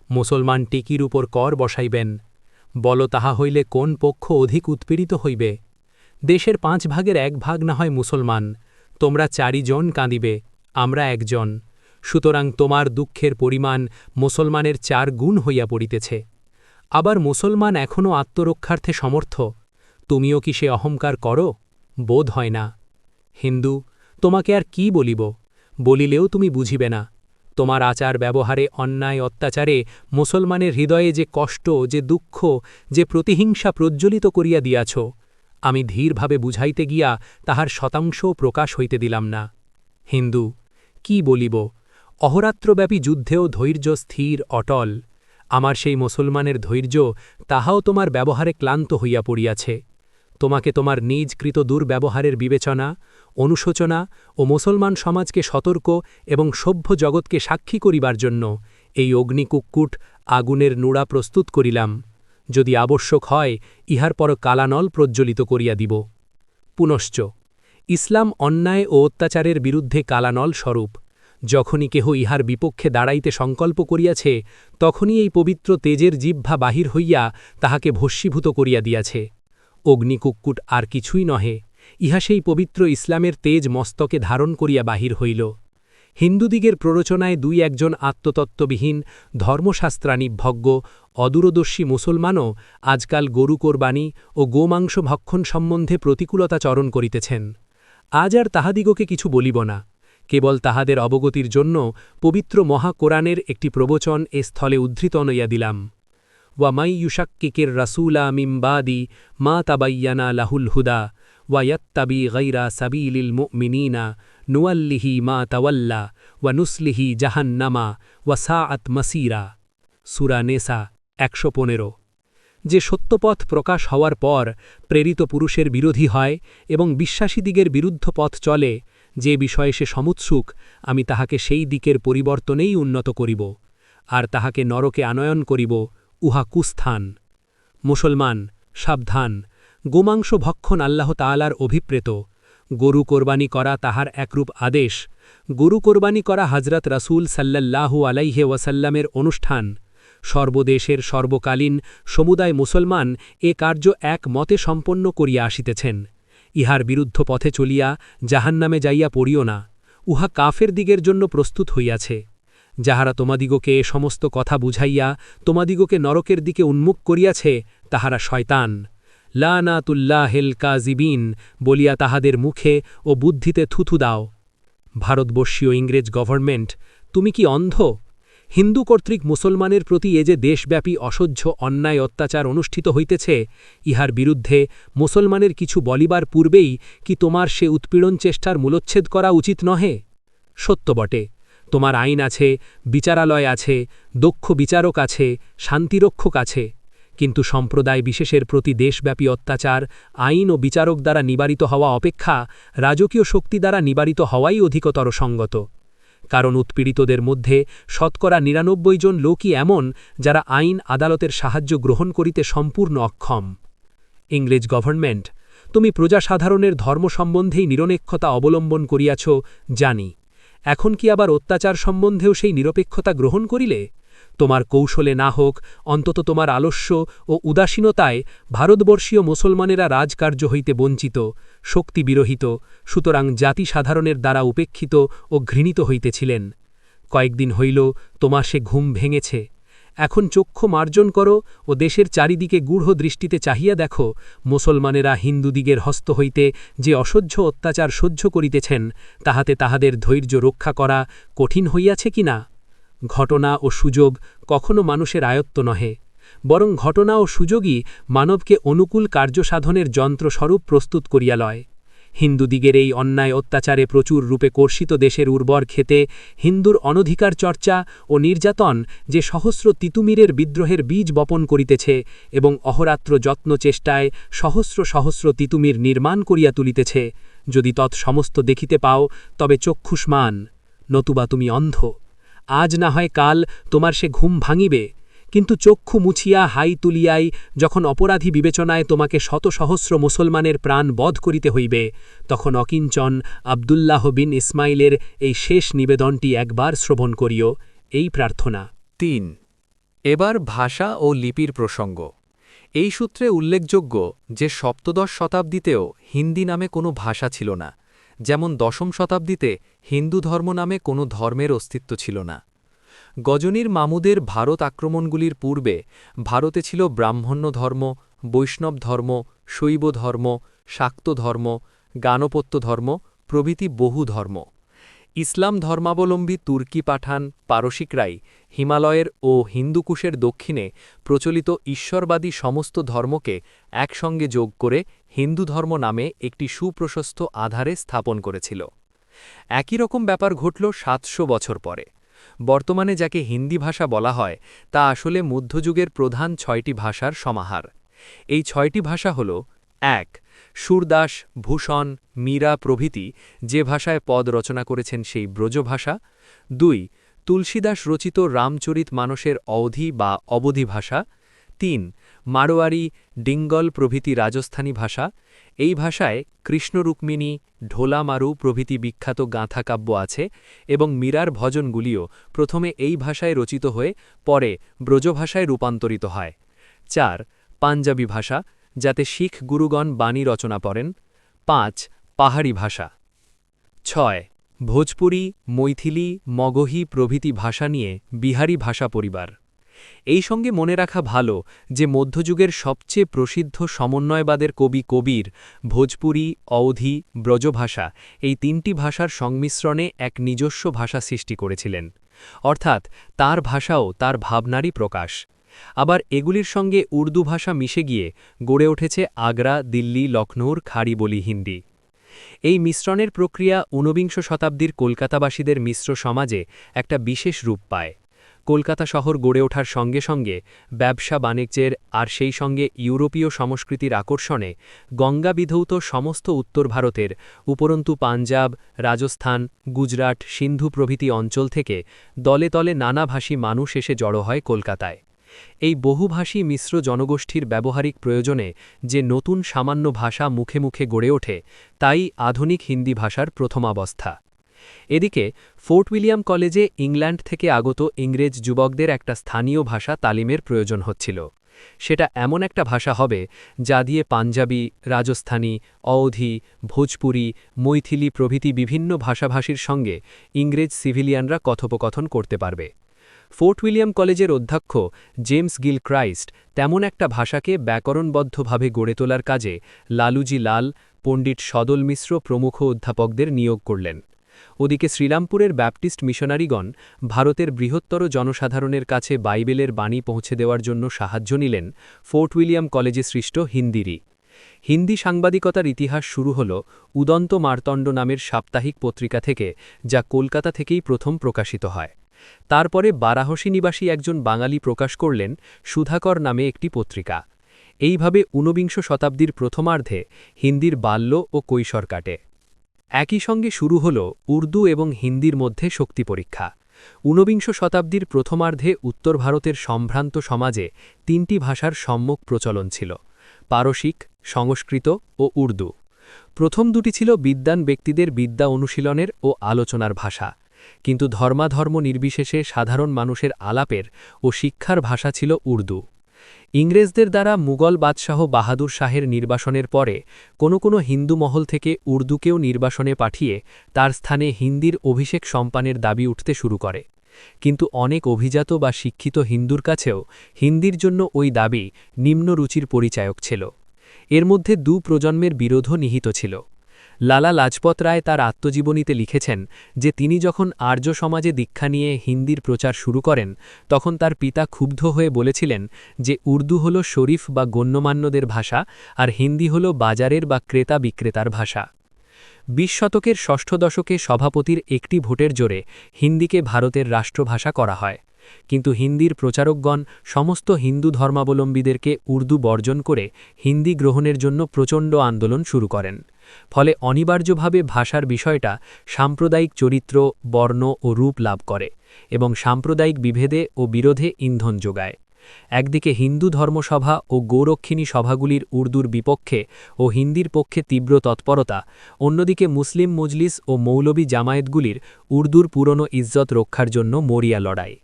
মুসলমান টিকির উপর কর বসাইবেন। বল, তাহা হইলে কোন পক্ষ অধিক উৎপীড়িত হইবে? দেশের 5 ভাগের 1 ভাগ না হয় মুসলমান, তোমরা 4 জন কাঁদিবে, আমরা 1 জন। সুতরাং তোমার দুঃখের পরিমাণ মুসলমানের 4 গুণ হইয়া পড়িতেছে। আবার মুসলমান এখনও আত্মরক্ষার্থে সমর্থ, তুমিও কি সে অহংকার করো? বোধ হয় না। হিন্দু, তোমাকে আর কি বলিব? বলিলেও তুমি বুঝিবে না। তোমার আচার ব্যবহারে অন্যায় অত্যাচারে মুসলমানের হৃদয়ে যে কষ্ট, যে দুঃখ, যে প্রতিহিংসা প্রজ্জ্বলিত করিয়া দিয়াছ, আমি ধীরভাবে বুঝাইতে গিয়া তাহার শতাংশও প্রকাশ হইতে দিলাম না। হিন্দু, কি বলিব? অহরাত্রব্যাপী যুদ্ধেও ধৈর্য স্থির অটল। আমার সেই মুসলমানের ধৈর্য, তাহাও তোমার ব্যবহারে ক্লান্ত হইয়া পড়িয়াছে। তোমাকে তোমার নিজকৃত দুর্ব্যবহারের বিবেচনা, অনুশোচনা ও মুসলমান সমাজকে সতর্ক এবং সভ্য জগৎকে সাক্ষী করিবার জন্য এই অগ্নিকুক্কুট আগুনের নুড়া প্রস্তুত করিলাম। যদি আবশ্যক হয়, ইহার পর কালানল প্রজ্জ্বলিত করিয়া দিব। পুনশ্চ ইসলাম অন্যায় ও অত্যাচারের বিরুদ্ধে কালানল স্বরূপ। যখনই কেহ ইহার বিপক্ষে দাঁড়াইতে সংকল্প করিয়াছে, তখনই এই পবিত্র তেজের জিহ্বা বাহির হইয়া তাহাকে ভস্মীভূত করিয়া দিয়াছে। অগ্নিকুক্কুট আর কিছুই নহে, ইহা সেই পবিত্র ইসলামের তেজ মস্তকে ধারণ করিয়া বাহির হইল। হিন্দুদিগের প্ররোচনায় দুই একজন আত্মতত্ত্ববিহীন ধর্মশাস্ত্রানিভজ্ঞ অদূরদর্শী মুসলমানও আজকাল গরু কোরবানি ও গোমাংস ভক্ষণ সম্বন্ধে প্রতিকূলতাচরণ করিতেছেন। আজ আর তাহাদিগকে কিছু বলিব না, কেবল তাহাদের অবগতির জন্য পবিত্র মহা কোরআনের একটি প্রবচন এ স্থলে উদ্ধৃত নইয়া দিলাম। ওয়ামাই ইউশাক্কিকের রাসূলা মিন বাদি মা তাবায়্যানা লাহুল হুদা ওয়ায়াত্তাবি গায়রা সাবিলিল মুমিনিনা নুয়াল্লিহি মা তাওয়াল্লা ওয়া নুসলিহি জাহান্নামা ওয়া সাআত মাসীরা। সূরা নেসা ১১৫। যে সত্যপথ প্রকাশ হওয়ার পর প্রেরিত পুরুষের বিরোধী হয় এবং বিশ্বাসীদিগের বিরুদ্ধ পথ চলে, যে বিষয়ে সে সমুৎসুক, আমি তাহাকে সেই দিকের পরিবর্তনেই উন্নত করিব, আর তাহাকে নরকে আনয়ন করিব, উহা কুস্থান। মুসলমান, সাবধান! গোমাংস ভক্ষণ আল্লাহ তাআলার অভিপ্রেত। গরু কোরবানি করা তাহার একরূপ আদেশ। গরু কোরবানি করা হজরত রাসূল সাল্লাল্লাহু আলাইহি ওয়াসাল্লামের অনুষ্ঠান। সর্বদেশের সর্বকালীন সমুদায় মুসলমান এ কার্য এক মতে সম্পন্ন করিয়া আসিতেছেন। ইহার বিরুদ্ধ পথে চলিয়া জাহান্নামে যাইয়া পড়িও না, উহা কাফের দিগের জন্য প্রস্তুত হইয়াছে। যাহারা তোমাদিগকে এ সমস্ত কথা বুঝাইয়া তোমাদিগকে নরকের দিকে উন্মুখ করিয়াছে, তাহারা শয়তান। লানাতুল্লাহিল কাযিবিন বলিয়া তাহাদের মুখে ও বুদ্ধিতে থুথু দাও। ভারতবর্ষীয় ইংরেজ গভর্নমেন্ট, তুমি কি অন্ধ? হিন্দু কর্তৃক মুসলমানের প্রতি এ যে দেশব্যাপী অসহ্য অন্যায় অত্যাচার অনুষ্ঠিত হইতেছে, ইহার বিরুদ্ধে মুসলমানের কিছু বলিবার পূর্বেই কি তোমার সে উৎপীড়ন চেষ্টার মূলচ্ছেদ করা উচিত নহে? সত্য বটে, তোমার আইন আছে, বিচারালয় আছে, দক্ষ বিচারক আছে, শান্তিরক্ষক আছে, কিন্তু সম্প্রদায় বিশেষের প্রতি দেশব্যাপী অত্যাচার আইন ও বিচারক দ্বারা নিবারিত হওয়া অপেক্ষা রাজকীয় শক্তি দ্বারা নিবারিত হওয়াই অধিকতর সঙ্গত। কারণ উৎপীড়িতদের মধ্যে শতকরা ৯৯ জন লোকই এমন যারা আইন আদালতের সাহায্য গ্রহণ করিতে সম্পূর্ণ অক্ষম। ইংরেজ গভর্নমেন্ট, তুমি প্রজাসাধারণের ধর্ম সম্বন্ধেই নিরপেক্ষতা অবলম্বন করিয়াছ জানি, এখন কি আবার অত্যাচার সম্বন্ধেও সেই নিরপেক্ষতা গ্রহণ করিলে? তোমার কৌশলে না হোক, অন্তত তোমার আলস্য ও উদাসীনতায় ভারতবর্ষীয় মুসলমানেরা রাজকার্য হইতে বঞ্চিত, শক্তিবিরহিত, সুতরাং জাতি সাধারণের দ্বারা উপেক্ষিত ও ঘৃণিত হইতেছিলেন। কয়েকদিন হইল তোমার সে ঘুম ভেঙেছে। এখন চক্ষু মার্জন করো ও দেশের চারিদিকে গূঢ় দৃষ্টিতে চাহিয়া দেখো, মুসলমানেরা হিন্দুদিগের হস্ত হইতে যে অসহ্য অত্যাচার সহ্য করিতেছেন, তাহাতে তাহাদের ধৈর্য রক্ষা করা কঠিন হইয়াছে কিনা? ঘটনা ও সুযোগ কখনো মানুষের আয়ত্ত নহে, বরং ঘটনা ও সুযোগই মানবকে অনুকূল কার্যসাধনের যন্ত্রস্বরূপ প্রস্তুত করিয়া লয়। হিন্দুদিগের এই অন্যায় অত্যাচারে প্রচুর রূপে কর্ষিত দেশের উর্বর ক্ষেতে হিন্দুর অনধিকার চর্চা ও নির্যাতন যে সহস্র তিতুমিরের বিদ্রোহের বীজ বপন করিতেছে এবং অহরাত্র যত্ন চেষ্টায় সহস্র সহস্র তিতুমির নির্মাণ করিয়া তুলিতেছে, যদি তৎসমস্ত দেখিতে পাও তবে চক্ষুষ্মান, নতুবা তুমি অন্ধ। আজ না হয় কাল তোমার সে ঘুম ভাঙিবে, কিন্তু চক্ষু মুছিয়া হাই তুলিয়াই যখন অপরাধী বিবেচনায় তোমাকে শত সহস্র মুসলমানের প্রাণ বধ করিতে হইবে, তখন অকিঞ্চন আবদুল্লাহ বিন ইসমাইলের এই শেষ নিবেদনটি একবার শ্রবণ করিও, এই প্রার্থনা। ৩. এবার ভাষা ও লিপির প্রসঙ্গ। এই সূত্রে উল্লেখযোগ্য যে সপ্তদশ শতাব্দীতেও হিন্দি নামে কোনো ভাষা ছিল না, যেমন দশম শতাব্দীতে হিন্দু ধর্ম নামে কোনো ধর্মের অস্তিত্ব ছিল না। গজনীর মামুদের ভারত আক্রমণগুলির পূর্বে ভারতে ছিল ব্রাহ্মণ্য ধর্ম, বৈষ্ণব ধর্ম, শৈব ধর্ম, শাক্ত ধর্ম, গানপত্য ধর্ম প্রভৃতি বহু ধর্ম। ইসলাম ধর্মাবলম্বী তুর্কি পাঠান পারসিকরাই হিমালয়ের ও হিন্দুকুশের দক্ষিণে প্রচলিত ঈশ্বরবাদী সমস্ত ধর্মকে একসঙ্গে যোগ করে হিন্দু ধর্ম নামে একটি সুপ্রশস্ত আধারে স্থাপন করেছিল। একই রকম ব্যাপার ঘটল ৭০০ বছর পরে। বর্তমানে যাকে হিন্দি ভাষা বলা হয় তা আসলে মধ্যযুগের প্রধান ৬টি ভাষার সমাহার। এই ৬টি ভাষা হল: ১. সুরদাস, ভূষণ, মীরা প্রভৃতি যে ভাষায় পদ রচনা করেছেন সেই ব্রজভাষা। ২. তুলসীদাস রচিত রামচরিত মানসের অওধি বা অবধি ভাষা। ৩. মারোয়ারি, ডিঙ্গল প্রভৃতি রাজস্থানী ভাষা। এই ভাষায় কৃষ্ণ রুক্মিণী, ঢোলা মারু প্রভৃতি বিখ্যাত গাঁথাকাব্য আছে এবং মীরার ভজনগুলিও প্রথমে এই ভাষায় রচিত হয়ে পরে ব্রজভাষায় রূপান্তরিত হয়। ৪. পাঞ্জাবি ভাষা, যাতে শিখ গুরুগণ বাণী রচনা করেন। 5. পাহাড়ি ভাষা। 6. ভোজপুরি, মৈথিলি, মগহী প্রভৃতি ভাষা নিয়ে বিহারি ভাষা পরিবার। এই সঙ্গে মনে রাখা ভালো যে মধ্যযুগের সবচেয়ে প্রসিদ্ধ সমন্বয়বাদের কবি কবীর ভোজপুরি, অওধি, ব্রজভাষা এই তিনটি ভাষার সংমিশ্রণে এক নিজস্ব ভাষা সৃষ্টি করেছিলেন, অর্থাৎ তার ভাষাও তার ভাবনারই প্রকাশ। আবার এগুলির সঙ্গে উর্দু ভাষা মিশে গিয়ে গড়ে উঠেছে আগ্রা, দিল্লি, লখনৌর খাড়ি বলি হিন্দি। এই মিশ্রণের প্রক্রিয়া ঊনবিংশ শতাব্দীর কলকাতাবাসীদের মিশ্র সমাজে একটা বিশেষ রূপ পায়। কলকাতা শহর গড়ে ওঠার সঙ্গে সঙ্গে ব্যবসা বাণিজ্যের আর সেই সঙ্গে ইউরোপীয় সংস্কৃতির আকর্ষণে গঙ্গা বিধৌত সমস্ত উত্তর ভারতের, উপরন্তু পাঞ্জাব, রাজস্থান, গুজরাট, সিন্ধু প্রভৃতি অঞ্চল থেকে দলে দলে নানাভাষী মানুষ এসে জড়ো হয় কলকাতায়। এই বহুভাষী মিশ্র জনগোষ্ঠীর ব্যবহারিক প্রয়োজনে যে নতুন সামান্য ভাষা মুখে মুখে গড়ে ওঠে, তাই আধুনিক হিন্দি ভাষার প্রথমাবস্থা। এদিকে ফোর্ট উইলিয়াম কলেজে ইংল্যান্ড থেকে আগত ইংরেজ যুবকদের একটা স্থানীয় ভাষা তালিমের প্রয়োজন হচ্ছিল। সেটা এমন একটা ভাষা হবে যা দিয়ে পাঞ্জাবি, রাজস্থানী, অওধি, ভোজপুরি, মৈথিলি প্রভৃতি বিভিন্ন ভাষাভাষীর সঙ্গে ইংরেজ সিভিলিয়ানরা কথোপকথন করতে পারবে। ফোর্ট উইলিয়াম কলেজের অধ্যক্ষ জেমস গিল ক্রাইস্ট তেমন একটা ভাষাকে ব্যাকরণবদ্ধভাবে গড়ে তোলার কাজে লালুজি লাল, পণ্ডিত সদল মিশ্র প্রমুখ অধ্যাপকদের নিয়োগ করলেন। ওদিকে শ্রীরামপুরের ব্যাপটিস্ট মিশনারিগণ ভারতের বৃহত্তর জনসাধারণের কাছে বাইবেলের বাণী পৌঁছে দেওয়ার জন্য সাহায্য নিলেন ফোর্ট উইলিয়াম কলেজে সৃষ্ট হিন্দিরই। হিন্দি সাংবাদিকতার ইতিহাস শুরু হল উদন্ত মার্তণ্ড নামের সাপ্তাহিক পত্রিকা থেকে, যা কলকাতা থেকেই প্রথম প্রকাশিত হয়। তারপরে বারাহসী নিবাসী একজন বাঙালি প্রকাশ করলেন সুধাকর নামে একটি পত্রিকা। এইভাবে ঊনবিংশ শতাব্দীর প্রথমার্ধে হিন্দির বাল্য ও কৈশোর কাটে। একই সঙ্গে শুরু হল উর্দু এবং হিন্দির মধ্যে শক্তি পরীক্ষা। ঊনবিংশ শতাব্দীর প্রথমার্ধে উত্তর ভারতের সম্ভ্রান্ত সমাজে তিনটি ভাষার সম্যক প্রচলন ছিল: পারসিক, সংস্কৃত ও উর্দু। প্রথম দুটি ছিল বিদ্বান ব্যক্তিদের বিদ্যা অনুশীলনের ও আলোচনার ভাষা, কিন্তু ধর্মাধর্ম নির্বিশেষে সাধারণ মানুষের আলাপের ও শিক্ষার ভাষা ছিল উর্দু। ইংরেজদের দ্বারা মুঘল বাদশাহ বাহাদুর শাহের নির্বাসনের পরে কোনো হিন্দু মহল থেকে উর্দুকেও নির্বাসনে পাঠিয়ে তার স্থানে হিন্দির অভিষেক সম্পানের দাবি উঠতে শুরু করে। কিন্তু অনেক অভিজাত বা শিক্ষিত হিন্দুর কাছেও হিন্দির জন্য ওই দাবি নিম্ন রুচির পরিচায়ক ছিল। এর মধ্যে দু প্রজন্মের বিরোধও নিহিত ছিল। লালা লাজপত রায় তার আত্মজীবনীতে লিখেছেন যে তিনি যখন আর্য সমাজে দীক্ষা নিয়ে হিন্দির প্রচার শুরু করেন, তখন তার পিতা ক্ষুব্ধ হয়ে বলেছিলেন যে উর্দু হল শরীফ বা গণ্যমান্যদের ভাষা, আর হিন্দি হল বাজারের বা ক্রেতা বিক্রেতার ভাষা। ২০ শতকের ষষ্ঠ দশকে সভাপতির একটি ভোটের জোরে হিন্দিকে ভারতের রাষ্ট্রভাষা করা হয়, কিন্তু হিন্দির প্রচারকগণ সমস্ত হিন্দু ধর্মাবলম্বীদেরকে উর্দু বর্জন করে হিন্দি গ্রহণের জন্য প্রচণ্ড আন্দোলন শুরু করেন। ফলে অনিবার্যভাবে ভাষার বিষয়টা সাম্প্রদায়িক চরিত্র, বর্ণ ও রূপ লাভ করে এবং সাম্প্রদায়িক বিভেদে ও বিরোধে ইন্ধন যোগায়। একদিকে হিন্দু ধর্মসভা ও গোরক্ষিণী সভাগুলির উর্দুর বিপক্ষে ও হিন্দির পক্ষে তীব্র তৎপরতা, অন্যদিকে মুসলিম মজলিস ও মৌলবি জামায়াতগুলির উর্দুর পুরনো ইজ্জত রক্ষার জন্য মরিয়া লড়াই।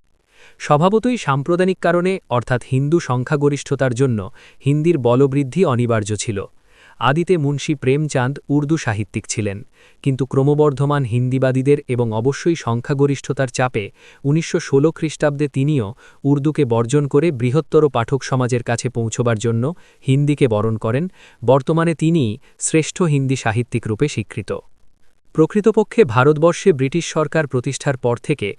স্বভাবতই সাম্প্রদায়িক কারণে অর্থাৎ হিন্দু সংখ্যাগরিষ্ঠতার জন্য হিন্দির বলবৃদ্ধি অনিবার্য ছিল। আদিতে মুন্সী প্রেমচাঁদ উর্দু সাহিত্যিক ছিলেন, কিন্তু ক্রমবর্ধমান হিন্দিবাদীদের এবং অবশ্যই সংখ্যাগরিষ্ঠতার চাপে ১৯১৬ খ্রিস্টাব্দে তিনিও উর্দুকে বর্জন করে বৃহত্তর পাঠক সমাজের কাছে পৌঁছবার জন্য হিন্দিকে বরণ করেন। বর্তমানে তিনিই শ্রেষ্ঠ হিন্দি সাহিত্যিক রূপে স্বীকৃত। প্রকৃতপক্ষে ভারতবর্ষে ব্রিটিশ সরকার প্রতিষ্ঠার পর থেকে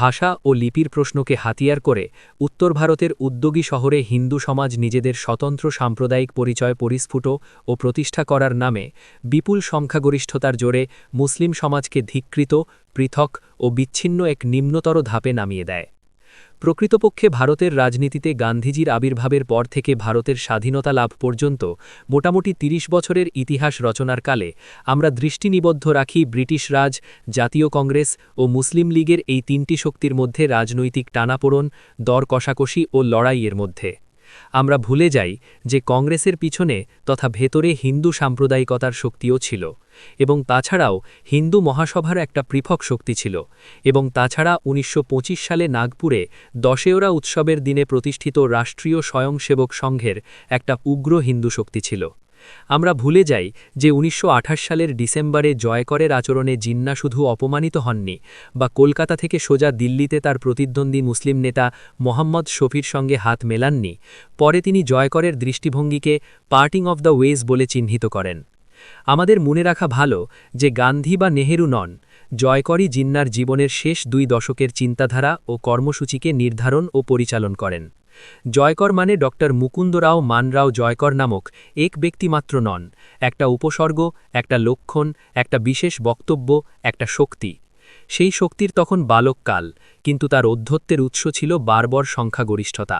ভাষা ও লিপির প্রশ্নকে হাতিয়ার করে উত্তর ভারতের উদ্যোগী শহরে হিন্দু সমাজ নিজেদের স্বতন্ত্র সাম্প্রদায়িক পরিচয় পরিস্ফুট ও প্রতিষ্ঠা করার নামে বিপুল সংখ্যাগরিষ্ঠতার জোরে মুসলিম সমাজকে ধিক্কৃত, পৃথক ও বিচ্ছিন্ন এক নিম্নতর ধাপে নামিয়ে দেয়। প্রকৃতপক্ষে ভারতের রাজনীতিতে গান্ধীজির আবির্ভাবের পর থেকে ভারতের স্বাধীনতা লাভ পর্যন্ত মোটামুটি ৩০ বছরের ইতিহাস রচনার কালে আমরা দৃষ্টি নিবদ্ধ রাখি ব্রিটিশ রাজ, জাতীয় কংগ্রেস ও মুসলিম লীগের এই তিনটি শক্তির মধ্যে রাজনৈতিক টানাপোড়ন, দর কষাকষি ও লড়াইয়ের মধ্যে। আমরা ভুলে যাই যে কংগ্রেসের পিছনে তথা ভেতরে হিন্দু সাম্প্রদায়িকতার শক্তিও ছিল, এবং তাছাড়াও হিন্দু মহাসভার একটা পৃথক শক্তি ছিল, এবং তাছাড়া ১৯২৫ সালে নাগপুরে দশেওরা উৎসবের দিনে প্রতিষ্ঠিত রাষ্ট্রীয় স্বয়ংসেবক সংঘের একটা উগ্র হিন্দু শক্তি ছিল। আমরা ভুলে যাই যে ১৯২৮ সালের ডিসেম্বরে জয়করের আচরণে জিন্না শুধু অপমানিত হননি বা কলকাতা থেকে সোজা দিল্লিতে তার প্রতিদ্বন্দ্বী মুসলিম নেতা মোহাম্মদ শফির সঙ্গে হাত মেলাননি, পরে তিনি জয়করের দৃষ্টিভঙ্গিকে পার্টিং অফ দ্য ওয়েজ বলে চিহ্নিত করেন। আমাদের মনে রাখা ভালো যে গান্ধী বা নেহেরু নন, জয়করই জিন্নার জীবনের শেষ ২ দশকের চিন্তাধারা ও কর্মসূচিকে নির্ধারণ ও পরিচালন করেন। জয়কর মানে ড মুকুন্দরাও মানরাও জয়কর নামক এক ব্যক্তিমাত্র নন, একটা উপসর্গ, একটা লক্ষণ, একটা বিশেষ বক্তব্য, একটা শক্তি। সেই শক্তির তখন বালককাল, কিন্তু তার ঔদ্ধত্যের উৎস ছিল বারবার সংখ্যাগরিষ্ঠতা।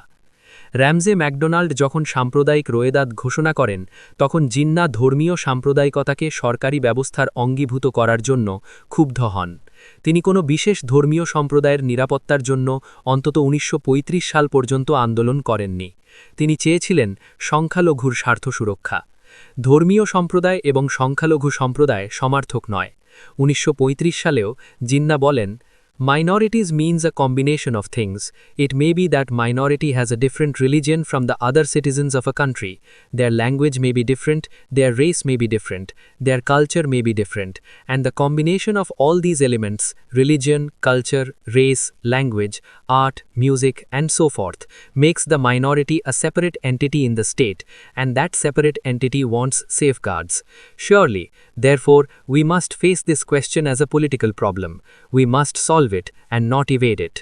র্যামজে ম্যাকডোনাল্ড যখন সাম্প্রদায়িক রোয়েদাদ ঘোষণা করেন, তখন জিন্না ধর্মীয় সাম্প্রদায়িকতাকে সরকারি ব্যবস্থার অঙ্গীভূত করার জন্য ক্ষুব্ধ হন। তিনি কোনো বিশেষ ধর্মীয় সম্প্রদায়ের নিরাপত্তার জন্য অন্তত ১৯৩৫ সাল পর্যন্ত আন্দোলন করেননি। তিনি চেয়েছিলেন সংখ্যালঘুর স্বার্থ সুরক্ষা। ধর্মীয় সম্প্রদায় এবং সংখ্যালঘু সম্প্রদায় সমার্থক নয়। ১৯৩৫ সালেও জিন্না বলেন, Minorities means a combination of things. It may be that minority has a different religion from the other citizens of a country. Their language may be different, their race may be different, their culture may be different, and the combination of all these elements, religion, culture, race, language, art, music, and so forth, makes the minority a separate entity in the state, and that separate entity wants safeguards. Surely, therefore, we must face this question as a political problem. We must solve it and not evade it.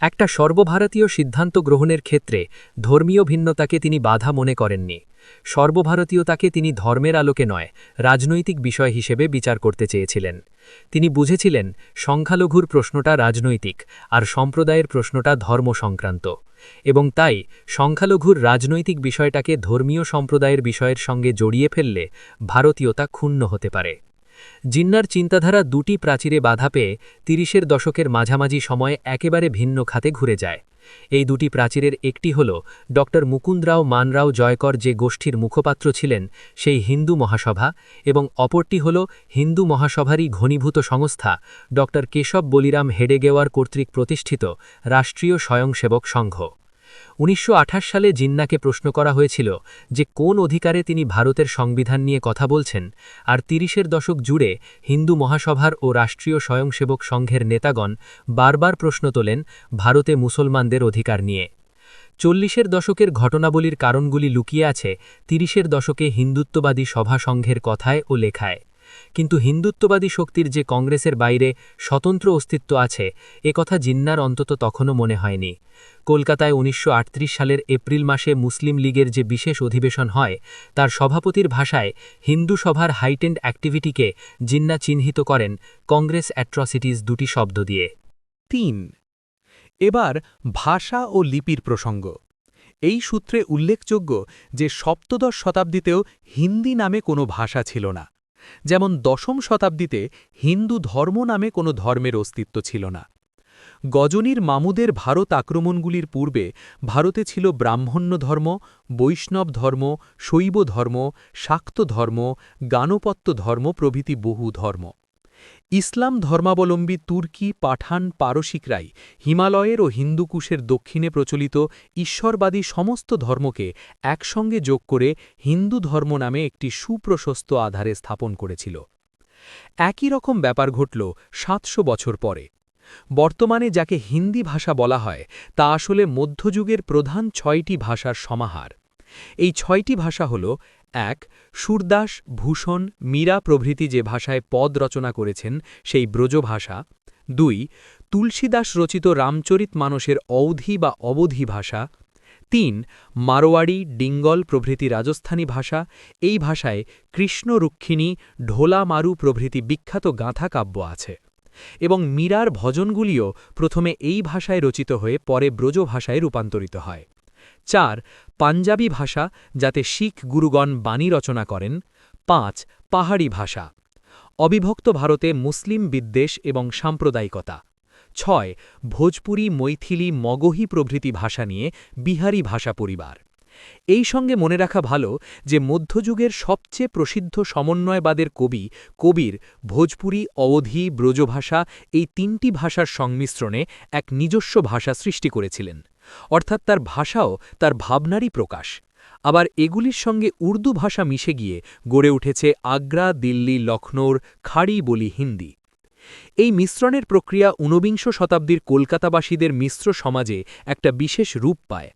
একটা সর্বভারতীয় সিদ্ধান্ত গ্রহণের ক্ষেত্রে ধর্মীয় ভিন্নতাকে তিনি বাধা মনে করেননি। সর্বভারতীয়তাকে তিনি ধর্মের আলোকে নয়, রাজনৈতিক বিষয় হিসেবে বিচার করতে চেয়েছিলেন। তিনি বুঝেছিলেন সংখ্যালঘুর প্রশ্নটা রাজনৈতিক আর সম্প্রদায়ের প্রশ্নটা ধর্ম সংক্রান্ত, এবং তাই সংখ্যালঘুর রাজনৈতিক বিষয়টাকে ধর্মীয় সম্প্রদায়ের বিষয়ের সঙ্গে জড়িয়ে ফেললে ভারতীয়তা ক্ষুণ্ণ হতে পারে। জিন্নার চিন্তাধারা ২টি প্রাচীরে বাধা পেয়ে ৩০-এর দশকের মাঝামাঝি সময়ে একেবারে ভিন্ন খাতে ঘুরে যায়। এই ২টি প্রাচীরের একটি হল ড মুকুন্দরাও মানরাও জয়কর যে গোষ্ঠীর মুখপাত্র ছিলেন সেই হিন্দু মহাসভা, এবং অপরটি হল হিন্দু মহাসভারই ঘনীভূত সংস্থা ড কেশব বলিরাম হেডেগেওয়ার কর্তৃক প্রতিষ্ঠিত রাষ্ট্রীয় স্বয়ংসেবক সংঘ। ১৯২৮ সালে জিন্নাকে প্রশ্ন করা হয়েছিল যে কোন অধিকারে তিনি ভারতের সংবিধান নিয়ে কথা বলছেন, আর ৩০-এর দশক জুড়ে হিন্দু মহাসভার ও রাষ্ট্রীয় স্বয়ংসেবক সংঘের নেতাগণ বারবার প্রশ্ন তোলেন ভারতে মুসলমানদের অধিকার নিয়ে। ৪০-এর দশকের ঘটনাবলীর কারণগুলি লুকিয়ে আছে ৩০-এর দশকে হিন্দুত্ববাদী সভা সংঘের কথায় ও লেখায়। কিন্তু হিন্দুত্ববাদী শক্তির যে কংগ্রেসের বাইরে স্বতন্ত্র অস্তিত্ব আছে, একথা জিন্নার অন্তত তখনও মনে হয়নি। কলকাতায় ১৯৩৮ সালের এপ্রিল মাসে মুসলিম লীগের যে বিশেষ অধিবেশন হয়, তার সভাপতির ভাষায় হিন্দু সভার হাইটেন্ড অ্যাক্টিভিটিকে জিন্না চিহ্নিত করেন কংগ্রেস অ্যাট্রসিটিজ ২টি শব্দ দিয়ে। ৩. এবার ভাষা ও লিপির প্রসঙ্গ। এই সূত্রে উল্লেখযোগ্য যে সপ্তদশ শতাব্দীতেও হিন্দি নামে কোনো ভাষা ছিল না, যেমন দশম শতাব্দীতে হিন্দু ধর্ম নামে কোনো ধর্মের অস্তিত্ব ছিল না। গজনীর মামুদের ভারত আক্রমণগুলির পূর্বে ভারতে ছিল ব্রাহ্মণ্য ধর্ম, বৈষ্ণব ধর্ম, শৈব ধর্ম, শাক্ত ধর্ম, গানপত্য ধর্ম প্রভৃতি বহু ধর্ম। ইসলাম ধর্মাবলম্বী তুর্কি, পাঠান, পারসিকরাই হিমালয়ের ও হিন্দুকুশের দক্ষিণে প্রচলিত ঈশ্বরবাদী সমস্ত ধর্মকে একসঙ্গে যোগ করে হিন্দু ধর্ম নামে একটি সুপ্রশস্ত আধারে স্থাপন করেছিল। একই রকম ব্যাপার ঘটল ৭০০ বছর পরে। বর্তমানে যাকে হিন্দি ভাষা বলা হয় তা আসলে মধ্যযুগের প্রধান ৬টি ভাষার সমাহার। এই ৬টি ভাষা হল: ১. সুরদাস, ভূষণ, মীরা প্রভৃতি যে ভাষায় পদ রচনা করেছেন সেই ব্রজভাষা। ২. তুলসীদাস রচিত রামচরিতমানসের অওধি বা অবধি ভাষা। ৩. মারোয়াড়ি, ডিঙ্গল প্রভৃতি রাজস্থানী ভাষা। এই ভাষায় কৃষ্ণ রুক্মিণী, ঢোলা মারু প্রভৃতি বিখ্যাত গাঁথা কাব্য আছে, এবং মীরার ভজনগুলিও প্রথমে এই ভাষায় রচিত হয়ে পরে ব্রজভাষায় রূপান্তরিত হয়। ৪. পাঞ্জাবি ভাষা, যাতে শিখ গুরুগণ বাণী রচনা করেন। ৫. পাহাড়ি ভাষা। অবিভক্ত ভারতে মুসলিম বিদ্বেষ এবং সাম্প্রদায়িকতা। ৬. ভোজপুরি, মৈথিলি, মগহী প্রভৃতি ভাষা নিয়ে বিহারি ভাষা পরিবার। এই সঙ্গে মনে রাখা ভালো যে মধ্যযুগের সবচেয়ে প্রসিদ্ধ সমন্বয়বাদের কবির ভোজপুরি, অওধি, ব্রজভাষা এই ৩টি ভাষার সংমিশ্রণে এক নিজস্ব ভাষা সৃষ্টি করেছিলেন, অর্থাৎ তার ভাষাও তার ভাবনারই প্রকাশ। আবার এগুলির সঙ্গে উর্দু ভাষা মিশে গিয়ে গড়ে উঠেছে আগ্রা, দিল্লি, লখনৌর খাড়ি বলি হিন্দি। এই মিশ্রণের প্রক্রিয়া ঊনবিংশ শতাব্দীর কলকাতাবাসীদের মিশ্র সমাজে একটা বিশেষ রূপ পায়।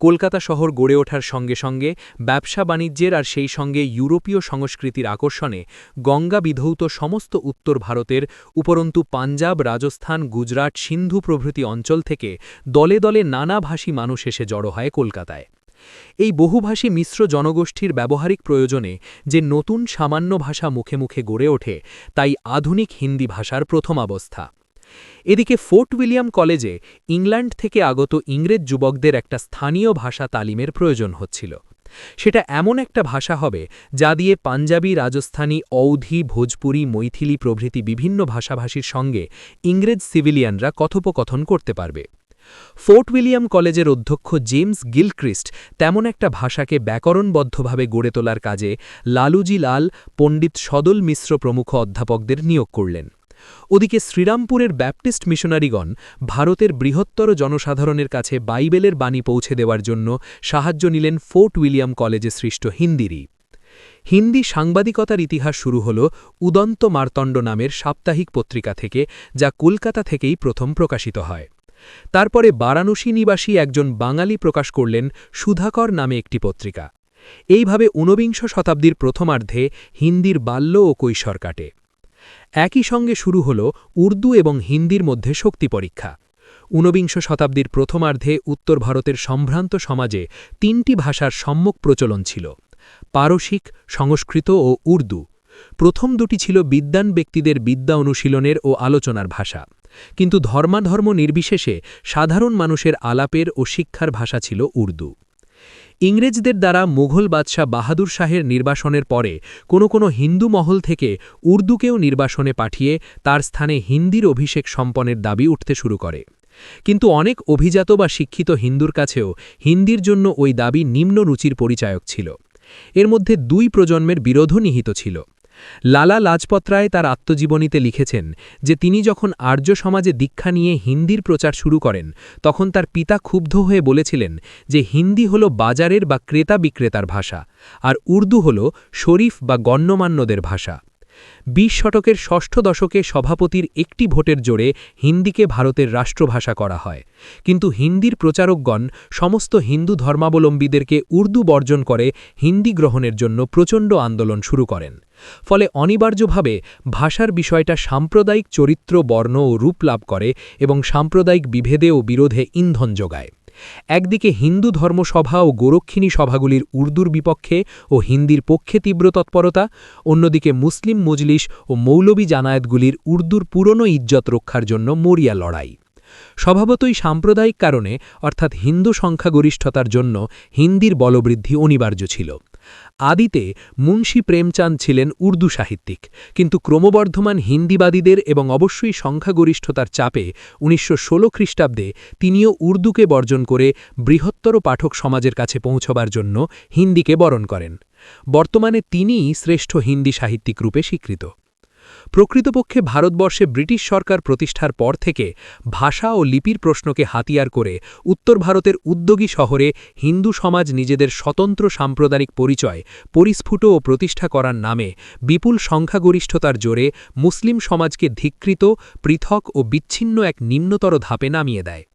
কলকাতা শহর গড়ে ওঠার সঙ্গে সঙ্গে ব্যবসা বাণিজ্যের আর সেই সঙ্গে ইউরোপীয় সংস্কৃতির আকর্ষণে গঙ্গা বিধৌত সমস্ত উত্তর ভারতের উপরন্তু পাঞ্জাব, রাজস্থান, গুজরাট, সিন্ধু প্রভৃতি অঞ্চল থেকে দলে দলে নানাভাষী মানুষ এসে জড়ো হয় কলকাতায়। এই বহুভাষী মিশ্র জনগোষ্ঠীর ব্যবহারিক প্রয়োজনে যে নতুন সামান্য ভাষা মুখে মুখে গড়ে ওঠে, তাই আধুনিক হিন্দি ভাষার প্রথমাবস্থা। এদিকে ফোর্ট উইলিয়াম কলেজে ইংল্যান্ড থেকে আগত ইংরেজ যুবকদের একটা স্থানীয় ভাষা তালিমের প্রয়োজন হচ্ছিল। সেটা এমন একটা ভাষা হবে যা দিয়ে পাঞ্জাবি, রাজস্থানী, অউধি, ভোজপুরি, মৈথিলি প্রভৃতি বিভিন্ন ভাষাভাষীর সঙ্গে ইংরেজ সিভিলিয়ানরা কথোপকথন করতে পারবে। ফোর্ট উইলিয়াম কলেজের অধ্যক্ষ জেমস গিলক্রিস্ট তেমন একটা ভাষাকে ব্যাকরণবদ্ধভাবে গড়ে তোলার কাজে লালুজি লাল, পণ্ডিত সদল মিশ্র প্রমুখ অধ্যাপকদের নিয়োগ করলেন। ওদিকে শ্রীরামপুরের ব্যাপটিস্ট মিশনারিগণ ভারতের বৃহত্তর জনসাধারণের কাছে বাইবেলের বাণী পৌঁছে দেওয়ার জন্য সাহায্য নিলেন ফোর্ট উইলিয়াম কলেজে সৃষ্ট হিন্দিরই। হিন্দি সাংবাদিকতার ইতিহাস শুরু হল উদন্ত মার্তণ্ড নামের সাপ্তাহিক পত্রিকা থেকে, যা কলকাতা থেকেই প্রথম প্রকাশিত হয়। তারপরে বারাণসী নিবাসী একজন বাঙালি প্রকাশ করলেন সুধাকর নামে একটি পত্রিকা। এইভাবে ঊনবিংশ শতাব্দীর প্রথমার্ধে হিন্দির বাল্য ও কৈশোর কাটে। একই সঙ্গে শুরু হল উর্দু এবং হিন্দির মধ্যে শক্তি পরীক্ষা। ঊনবিংশ শতাব্দীর প্রথমার্ধে উত্তর ভারতের সম্ভ্রান্ত সমাজে তিনটি ভাষার সম্যক প্রচলন ছিল: পারসিক, সংস্কৃত ও উর্দু। প্রথম দুটি ছিল বিদ্বান ব্যক্তিদের বিদ্যা অনুশীলনের ও আলোচনার ভাষা, কিন্তু ধর্মাধর্ম নির্বিশেষে সাধারণ মানুষের আলাপের ও শিক্ষার ভাষা ছিল উর্দু। ইংরেজদের দ্বারা মুঘল বাদশাহ বাহাদুর শাহের নির্বাসনের পরে কোনো হিন্দু মহল থেকে উর্দুকেও নির্বাসনে পাঠিয়ে তার স্থানে হিন্দির অভিষেক সম্পনের দাবি উঠতে শুরু করে। কিন্তু অনেক অভিজাত বা শিক্ষিত হিন্দুর কাছেও হিন্দির জন্য ওই দাবি নিম্ন রুচির পরিচায়ক ছিল। এর মধ্যে দুই প্রজন্মের বিরোধও নিহিত ছিল। লালা লাজপত রায় তার আত্মজীবনীতে লিখেছেন যে তিনি যখন আর্য সমাজে দীক্ষা নিয়ে হিন্দির প্রচার শুরু করেন, তখন তার পিতা ক্ষুব্ধ হয়ে বলেছিলেন যে হিন্দি হল বাজারের বা ক্রেতা বিক্রেতার ভাষা, আর উর্দু হল শরীফ বা গণ্যমান্যদের ভাষা। ২০ শতকের ষষ্ঠ দশকে সভাপতির একটি ভোটের জোরে হিন্দিকে ভারতের রাষ্ট্রভাষা করা হয়, কিন্তু হিন্দির প্রচারকগণ সমস্ত হিন্দু ধর্মাবলম্বীদেরকে উর্দু বর্জন করে হিন্দি গ্রহণের জন্য প্রচণ্ড আন্দোলন শুরু করেন। ফলে অনিবার্যভাবে ভাষার বিষয়টা সাম্প্রদায়িক চরিত্র, বর্ণ ও রূপ লাভ করে এবং সাম্প্রদায়িক বিভেদে ও বিরোধে ইন্ধন যোগায়। একদিকে হিন্দু ধর্মসভা ও গোরক্ষিণী সভাগুলির উর্দুর বিপক্ষে ও হিন্দির পক্ষে তীব্র তৎপরতা, অন্যদিকে মুসলিম মজলিস ও মৌলবী জানায়াতগুলির উর্দুর পুরনো ইজ্জত রক্ষার জন্য মরিয়া লড়াই। স্বভাবতই সাম্প্রদায়িক কারণে অর্থাৎ হিন্দু সংখ্যাগরিষ্ঠতার জন্য হিন্দির বলবৃদ্ধি অনিবার্য ছিল। আদিতে মুন্সী প্রেমচাঁদ ছিলেন উর্দু সাহিত্যিক, কিন্তু ক্রমবর্ধমান হিন্দিবাদীদের এবং অবশ্যই সংখ্যাগরিষ্ঠতার চাপে ১৯১৬ খ্রিস্টাব্দে তিনিও উর্দুকে বর্জন করে বৃহত্তর পাঠক সমাজের কাছে পৌঁছবার জন্য হিন্দিকে বরণ করেন। বর্তমানে তিনিই শ্রেষ্ঠ হিন্দি সাহিত্যিক রূপে স্বীকৃত। প্রকৃতপক্ষে ভারতবর্ষে ব্রিটিশ সরকার প্রতিষ্ঠার পর থেকে ভাষা ও লিপির প্রশ্নকে হাতিয়ার করে উত্তর ভারতের উদ্যোগী শহরে হিন্দু সমাজ নিজেদের স্বতন্ত্র সাম্প্রদায়িক পরিচয় পরিস্ফুট ও প্রতিষ্ঠা করার নামে বিপুল সংখ্যাগরিষ্ঠতার জোরে মুসলিম সমাজকে ধিক্কৃত, পৃথক ও বিচ্ছিন্ন এক নিম্নতর ধাপে নামিয়ে দেয়।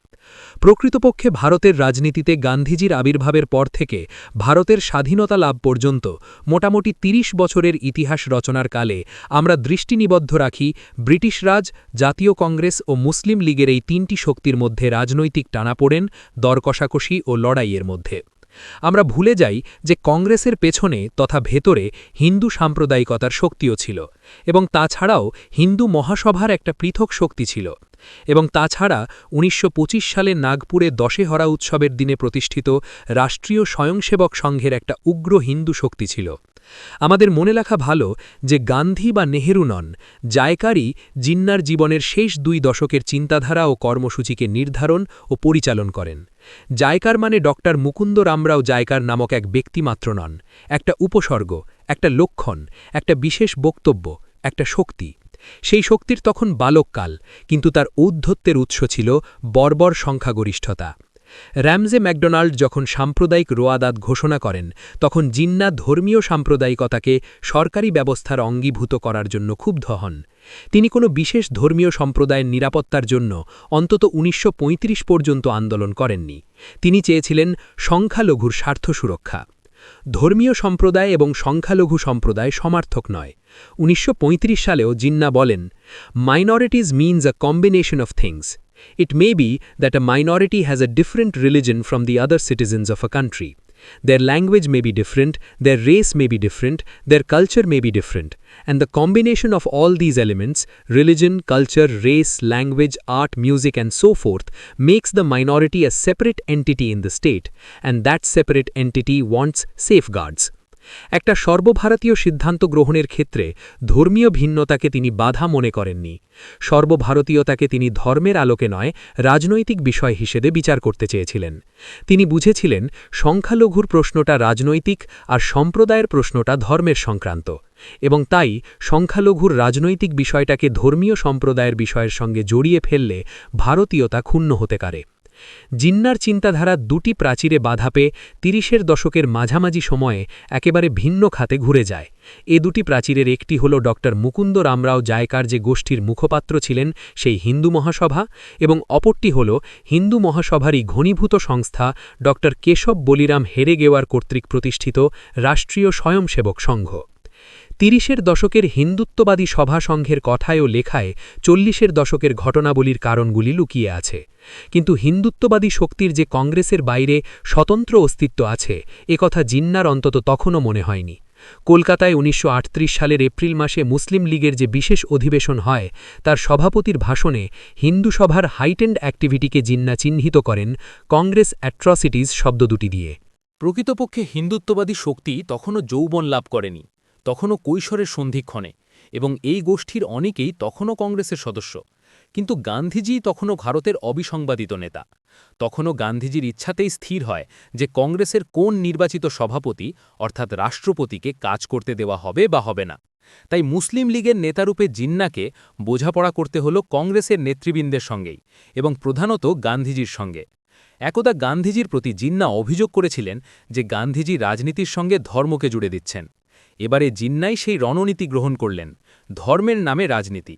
প্রকৃতপক্ষে ভারতের রাজনীতিতে গান্ধীজির আবির্ভাবের পর থেকে ভারতের স্বাধীনতা লাভ পর্যন্ত মোটামুটি ৩০ বছরের ইতিহাস রচনার কালে আমরা দৃষ্টি নিবদ্ধ রাখি ব্রিটিশ রাজ, জাতীয় কংগ্রেস ও মুসলিম লীগের এই তিনটি শক্তির মধ্যে রাজনৈতিক টানাপোড়েন, দরকষাকষি ও লড়াইয়ের মধ্যে। আমরা ভুলে যাই যে কংগ্রেসের পেছনে তথা ভেতরে হিন্দু সাম্প্রদায়িকতার শক্তিও ছিল, এবং তাছাড়াও হিন্দু মহাসভার একটা পৃথক শক্তি ছিল, এবং তাছাড়া ১৯২৫ সালে নাগপুরে দশেহরা উৎসবের দিনে প্রতিষ্ঠিত রাষ্ট্রীয় স্বয়ংসেবক সংঘের একটা উগ্র হিন্দু শক্তি ছিল। আমাদের মনে রাখা ভালো যে গান্ধী বা নেহেরু নন, জায়কারই জিন্নার জীবনের শেষ ২ দশকের চিন্তাধারা ও কর্মসূচিকে নির্ধারণ ও পরিচালন করেন। জায়কার মানে ডক্টর মুকুন্দ রামরাও জায়কার নামক এক ব্যক্তিমাত্র নন, একটা উপসর্গ, একটা লক্ষণ, একটা বিশেষ বক্তব্য, একটা শক্তি। সেই শক্তির তখন বালককাল, কিন্তু তার ঔদ্ধত্যের উৎস ছিল বর্বর সংখ্যাগরিষ্ঠতা। র্যামজে ম্যাকডোনাল্ড যখন সাম্প্রদায়িক রোয়াদাত ঘোষণা করেন তখন জিন্না ধর্মীয় সাম্প্রদায়িকতাকে সরকারি ব্যবস্থার অঙ্গীভূত করার জন্য ক্ষুব্ধ হন। তিনি কোনো বিশেষ ধর্মীয় সম্প্রদায়ের নিরাপত্তার জন্য অন্তত ১৯৩৫ পর্যন্ত আন্দোলন করেননি। তিনি চেয়েছিলেন সংখ্যালঘুর স্বার্থ সুরক্ষা। ধর্মীয় সম্প্রদায় এবং সংখ্যালঘু সম্প্রদায় সমার্থক নয়। ১৯৩৫ সালেও জিন্না বলেন, minorities means a combination of things. It may be that a minority has a different religion from the other citizens of a country. Their language may be different, their race may be different, their culture may be different, and the combination of all these elements, religion, culture, race, language, art, music and so forth, makes the minority a separate entity in the state, and that separate entity wants safeguards. একটা সর্বভারতীয় সিদ্ধান্ত গ্রহণের ক্ষেত্রে ধর্মীয় ভিন্নতাকে তিনি বাধা মনে করেননি। সর্বভারতীয়তাকে তিনি ধর্মের আলোকে নয়, রাজনৈতিক বিষয় হিসেবে বিচার করতে চেয়েছিলেন। তিনি বুঝেছিলেন সংখ্যালঘুর প্রশ্নটা রাজনৈতিক আর সম্প্রদায়ের প্রশ্নটা ধর্মের সংক্রান্ত, এবং তাই সংখ্যালঘুর রাজনৈতিক বিষয়টাকে ধর্মীয় সম্প্রদায়ের বিষয়ের সঙ্গে জড়িয়ে ফেললে ভারতীয়তা ক্ষুণ্ণ হতে পারে। জিন্নার চিন্তাধারা দুটি প্রাচীরে বাধা পেয়ে ৩০এর দশকের মাঝামাঝি সময়ে একেবারে ভিন্ন খাতে ঘুরে যায়। এ দুটি প্রাচীরের একটি হল ড মুকুন্দ রামরাও জায়কার যে গোষ্ঠীর মুখপাত্র ছিলেন সেই হিন্দু মহাসভা, এবং অপরটি হল হিন্দু মহাসভারই ঘনীভূত সংস্থা ড কেশব বলিরাম হেরেগেওয়ার কর্তৃক প্রতিষ্ঠিত রাষ্ট্রীয় স্বয়ংসেবক সংঘ। ৩০এর দশকের হিন্দুত্ববাদী সভা সংঘের কথায় ও লেখায় ৪০এর দশকের ঘটনাবলীর কারণগুলি লুকিয়ে আছে। কিন্তু হিন্দুত্ববাদী শক্তির যে কংগ্রেসের বাইরে স্বতন্ত্র অস্তিত্ব আছে, একথা জিন্নার অন্তত তখনও মনে হয়নি। কলকাতায় ১৯৩৮ সালের এপ্রিল মাসে মুসলিম লীগের যে বিশেষ অধিবেশন হয়, তার সভাপতির ভাষণে হিন্দু সভার হাইটেন্ড অ্যাক্টিভিটিকে জিন্না চিহ্নিত করেন কংগ্রেস অ্যাট্রসিটিজ শব্দ দুটি দিয়ে। প্রকৃতপক্ষে হিন্দুত্ববাদী শক্তি তখনও যৌবন লাভ করেনি, তখনও কৈশোরের সন্ধিক্ষণে, এবং এই গোষ্ঠীর অনেকেই তখনও কংগ্রেসের সদস্য। কিন্তু গান্ধীজি তখনও ভারতের অবিসংবাদিত নেতা। তখনও গান্ধীজির ইচ্ছাতেই স্থির হয় যে কংগ্রেসের কোন নির্বাচিত সভাপতি অর্থাৎ রাষ্ট্রপতিকে কাজ করতে দেওয়া হবে বা হবে না। তাই মুসলিম লীগের নেতারূপে জিন্নাকে বোঝাপড়া করতে হল কংগ্রেসের নেতৃবৃন্দের সঙ্গেই, এবং প্রধানত গান্ধীজির সঙ্গে। একদা গান্ধীজির প্রতি জিন্না অভিযোগ করেছিলেন যে গান্ধীজি রাজনীতির সঙ্গে ধর্মকে জুড়ে দিচ্ছেন। এবারে জিন্নাই সেই রণনীতি গ্রহণ করলেন, ধর্মের নামে রাজনীতি।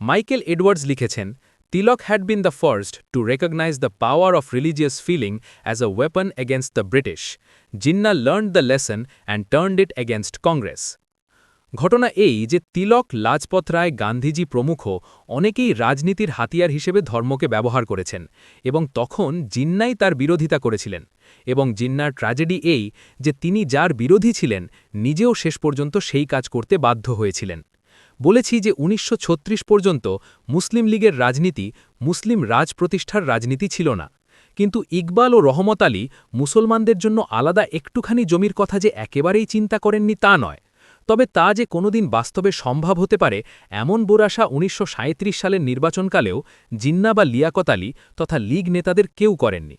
মাইকেল এডওয়ার্ডস লিখেছেন, তিলক had been the first to recognize the power of religious feeling as a weapon against the British. Jinnah learned the lesson and turned it against Congress. ঘটনা এই যে তিলক, লাজপত রায়, গান্ধীজি প্রমুখ অনেকেই রাজনীতির হাতিয়ার হিসেবে ধর্মকে ব্যবহার করেছেন, এবং তখন জিন্নাই তার বিরোধিতা করেছিলেন। এবং জিন্নার ট্র্যাজেডি এই যে তিনি যার বিরোধী ছিলেন নিজেও শেষ পর্যন্ত সেই কাজ করতে বাধ্য হয়েছিলেন। বলেছি যে ১৯৩৬ পর্যন্ত মুসলিম লীগের রাজনীতি মুসলিম রাজ প্রতিষ্ঠার রাজনীতি ছিল না। কিন্তু ইকবাল ও রহমত আলী মুসলমানদের জন্য আলাদা একটুখানি জমির কথা যে একেবারেই চিন্তা করেননি তা নয়, তবে তা যে কোনোদিন বাস্তবে সম্ভব হতে পারে এমন বোরাশা ১৯৩৭ সালের নির্বাচনকালেও জিন্না বা লিয়াকত আলী তথা লীগ নেতাদের কেউ করেননি।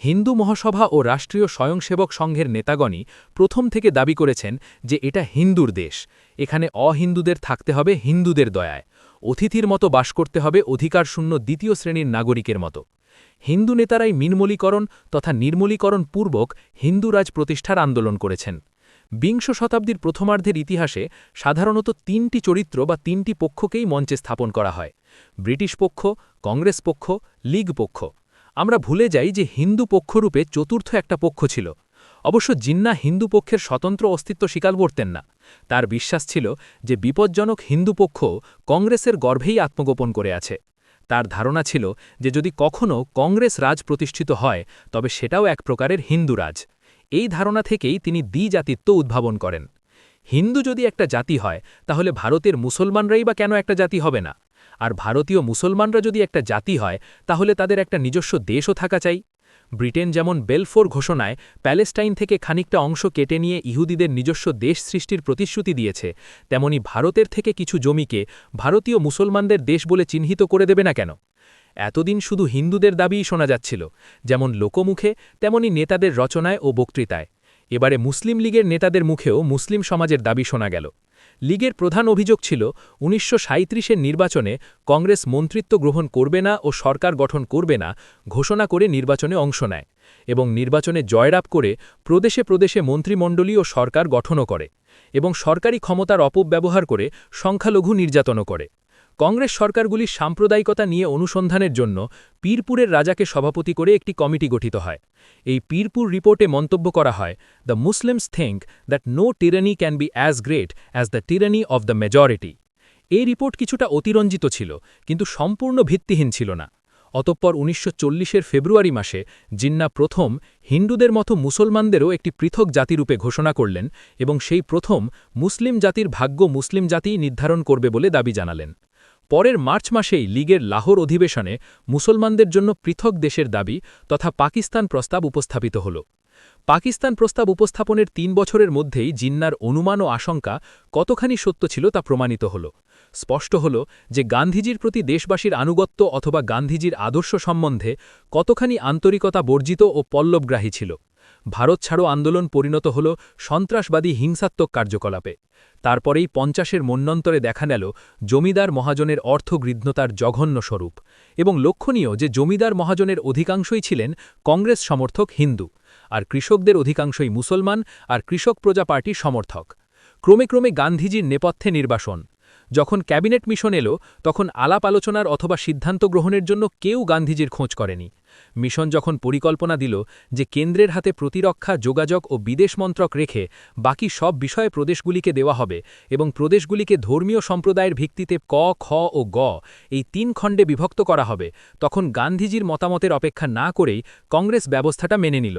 হিন্দু মহাসভা ও রাষ্ট্রীয় স্বয়ংসেবক সংঘের নেতাগণই প্রথম থেকে দাবি করেছেন যে এটা হিন্দুর দেশ, এখানে অহিন্দুদের থাকতে হবে হিন্দুদের দয়ায়, অতিথির মতো বাস করতে হবে অধিকারশূন্য দ্বিতীয় শ্রেণীর নাগরিকের মতো। হিন্দু নেতারাই মিনমলীকরণ তথা নির্মলীকরণ পূর্বক হিন্দুরাজ প্রতিষ্ঠার আন্দোলন করেছেন। বিংশ শতাব্দীর প্রথমার্ধের ইতিহাসে সাধারণত তিনটি চরিত্র বা তিনটি পক্ষকেই মঞ্চে স্থাপন করা হয়: ব্রিটিশ পক্ষ, কংগ্রেস পক্ষ, লীগ পক্ষ। আমরা ভুলে যাই যে হিন্দু পক্ষরূপে চতুর্থ একটা পক্ষ ছিল। অবশ্য জিন্না হিন্দু পক্ষের স্বতন্ত্র অস্তিত্ব স্বীকার করতেন না। তার বিশ্বাস ছিল যে বিপজ্জনক হিন্দু পক্ষ কংগ্রেসের গর্ভেই আত্মগোপন করে আছে। তার ধারণা ছিল যে যদি কখনও কংগ্রেস রাজ প্রতিষ্ঠিত হয় তবে সেটাও এক প্রকারের হিন্দু রাজ। এই ধারণা থেকেই তিনি দ্বিজাতিত্ব উদ্ভাবন করেন। হিন্দু যদি একটা জাতি হয় তাহলে ভারতের মুসলমানরাই বা কেন একটা জাতি হবে না? আর ভারতীয় মুসলমানরা যদি একটা জাতি হয় তাহলে তাদের একটা নিজস্ব দেশও থাকা চাই। ব্রিটেন যেমন বেলফোর ঘোষণায় প্যালেস্টাইন থেকে খানিকটা অংশ কেটে নিয়ে ইহুদিদের নিজস্ব দেশ সৃষ্টির প্রতিশ্রুতি দিয়েছে, তেমনি ভারতের থেকে কিছু জমিকে ভারতীয় মুসলমানদের দেশ বলে চিহ্নিত করে দেবে না কেন? এতদিন শুধু হিন্দুদের দাবিই শোনা যাচ্ছিল, যেমন লোকমুখে তেমনি নেতাদের রচনায় ও বক্তৃতায়। এবারে মুসলিম লীগের নেতাদের মুখেও মুসলিম সমাজের দাবি শোনা গেল। লীগের প্রধান অভিযোগ ছিল ১৯৩৭-এর নির্বাচনে কংগ্রেস মন্ত্রিত্ব গ্রহণ করবে না ও সরকার গঠন করবে না ঘোষণা করে নির্বাচনে অংশ নেয় এবং নির্বাচনে জয়লাভ করে প্রদেশে প্রদেশে মন্ত্রিমণ্ডলী ও সরকার গঠনও করে এবং সরকারি ক্ষমতার অপব্যবহার করে সংখ্যালঘু নির্যাতনও করে। কংগ্রেস সরকারগুলির সাম্প্রদায়িকতা নিয়ে অনুসন্ধানের জন্য পীরপুরের রাজাকে সভাপতি করে একটি কমিটি গঠিত হয়। এই পীরপুর রিপোর্টে মন্তব্য করা হয়, the Muslims think that no tyranny can be as great as the tyranny of the majority. এই রিপোর্ট কিছুটা অতিরঞ্জিত ছিল, কিন্তু সম্পূর্ণ ভিত্তিহীন ছিল না। অতঃপর ১৯৪০-এর ফেব্রুয়ারি মাসে জিন্না প্রথম হিন্দুদের মতো মুসলমানদেরও একটি পৃথক জাতিরূপে ঘোষণা করলেন এবং সেই প্রথম মুসলিম জাতির ভাগ্য মুসলিম জাতিই নির্ধারণ করবে বলে দাবি জানালেন। পরের মার্চ মাসেই লীগের লাহোর অধিবেশনে মুসলমানদের জন্য পৃথক দেশের দাবি তথা পাকিস্তান প্রস্তাব উপস্থাপিত হল। পাকিস্তান প্রস্তাব উপস্থাপনের ৩ বছরের মধ্যেই জিন্নার অনুমান ও আশঙ্কা কতখানি সত্য ছিল তা প্রমাণিত হল। স্পষ্ট হল যে গান্ধীজির প্রতি দেশবাসীর আনুগত্য অথবা গান্ধীজির আদর্শ সম্বন্ধে কতখানি আন্তরিকতা বর্জিত ও পল্লবগ্রাহী ছিল। ভারত ছাড়ো আন্দোলন পরিণত হল সন্ত্রাসবাদী হিংসাত্মক কার্যকলাপে। তারপরেই ৫০-এর মন্বন্তরে দেখা গেল জমিদার মহাজনের অর্থগৃহ্ণতার জঘন্য স্বরূপ, এবং লক্ষণীয় যে জমিদার মহাজনের অধিকাংশই ছিলেন কংগ্রেস সমর্থক হিন্দু, আর কৃষকদের অধিকাংশই মুসলমান আর কৃষক প্রজা পার্টির সমর্থক। ক্রমে ক্রমে গান্ধীজির নেপথ্যে নির্বাসন। যখন ক্যাবিনেট মিশন এলো তখন আলাপ আলোচনার অথবা সিদ্ধান্ত গ্রহণের জন্য কেউ গান্ধীজির খোঁজ করেনি। মিশন যখন পরিকল্পনা দিল যে কেন্দ্রের হাতে প্রতিরক্ষা, যোগাযোগ ও বিদেশ মন্ত্রক রেখে বাকি সব বিষয়ে প্রদেশগুলিকে দেওয়া হবে এবং প্রদেশগুলিকে ধর্মীয় সম্প্রদায়ের ভিত্তিতে ক, খ ও গ এই ৩ খণ্ডে বিভক্ত করা হবে, তখন গান্ধীজির মতামতের অপেক্ষা না করেই কংগ্রেস ব্যবস্থাটা মেনে নিল।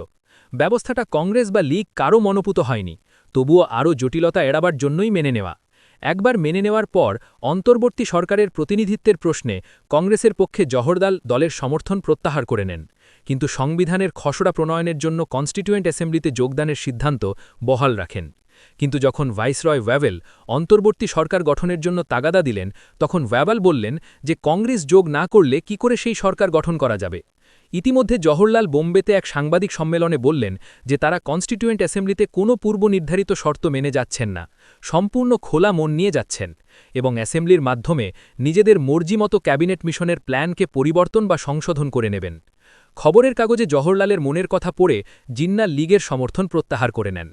ব্যবস্থাটা কংগ্রেস বা লীগ কারও মনোপুত হয়নি, তবুও আরও জটিলতা এড়াবার জন্যই মেনে নেওয়া। একবার মেনে নেওয়ার পর অন্তর্বর্তী সরকারের প্রতিনিধিত্বের প্রশ্নে কংগ্রেসের পক্ষে জওহরলাল দলের সমর্থন প্রত্যাহার করে নেন, কিন্তু সংবিধানের খসড়া প্রণয়নের জন্য কনস্টিটিউয়েন্ট অ্যাসেম্বলিতে যোগদানের সিদ্ধান্ত বহাল রাখেন। কিন্তু যখন ভাইসরয় ওয়াভেল অন্তর্বর্তী সরকার গঠনের জন্য তাগাদা দিলেন, তখন ওয়াভেল বললেন যে কংগ্রেস যোগ না করলে কি করে সেই সরকার গঠন করা যাবে। ইতিমধ্যে জওহরলাল বোম্বেতে এক সাংবাদিক সম্মেলনে বললেন যে তারা কনস্টিটিউয়েন্ট অ্যাসেম্বলিতে কোনো পূর্ব নির্ধারিত শর্ত মেনে যাচ্ছেন না, সম্পূর্ণ খোলা মন নিয়ে যাচ্ছেন এবং অ্যাসেম্বলির মাধ্যমে নিজেদের মর্জিমতো ক্যাবিনেট মিশনের প্ল্যানকে পরিবর্তন বা সংশোধন করে নেবেন। খবরের কাগজে জওহরলালের মনের কথা পড়ে জিন্না লীগের সমর্থন প্রত্যাহার করে নেন।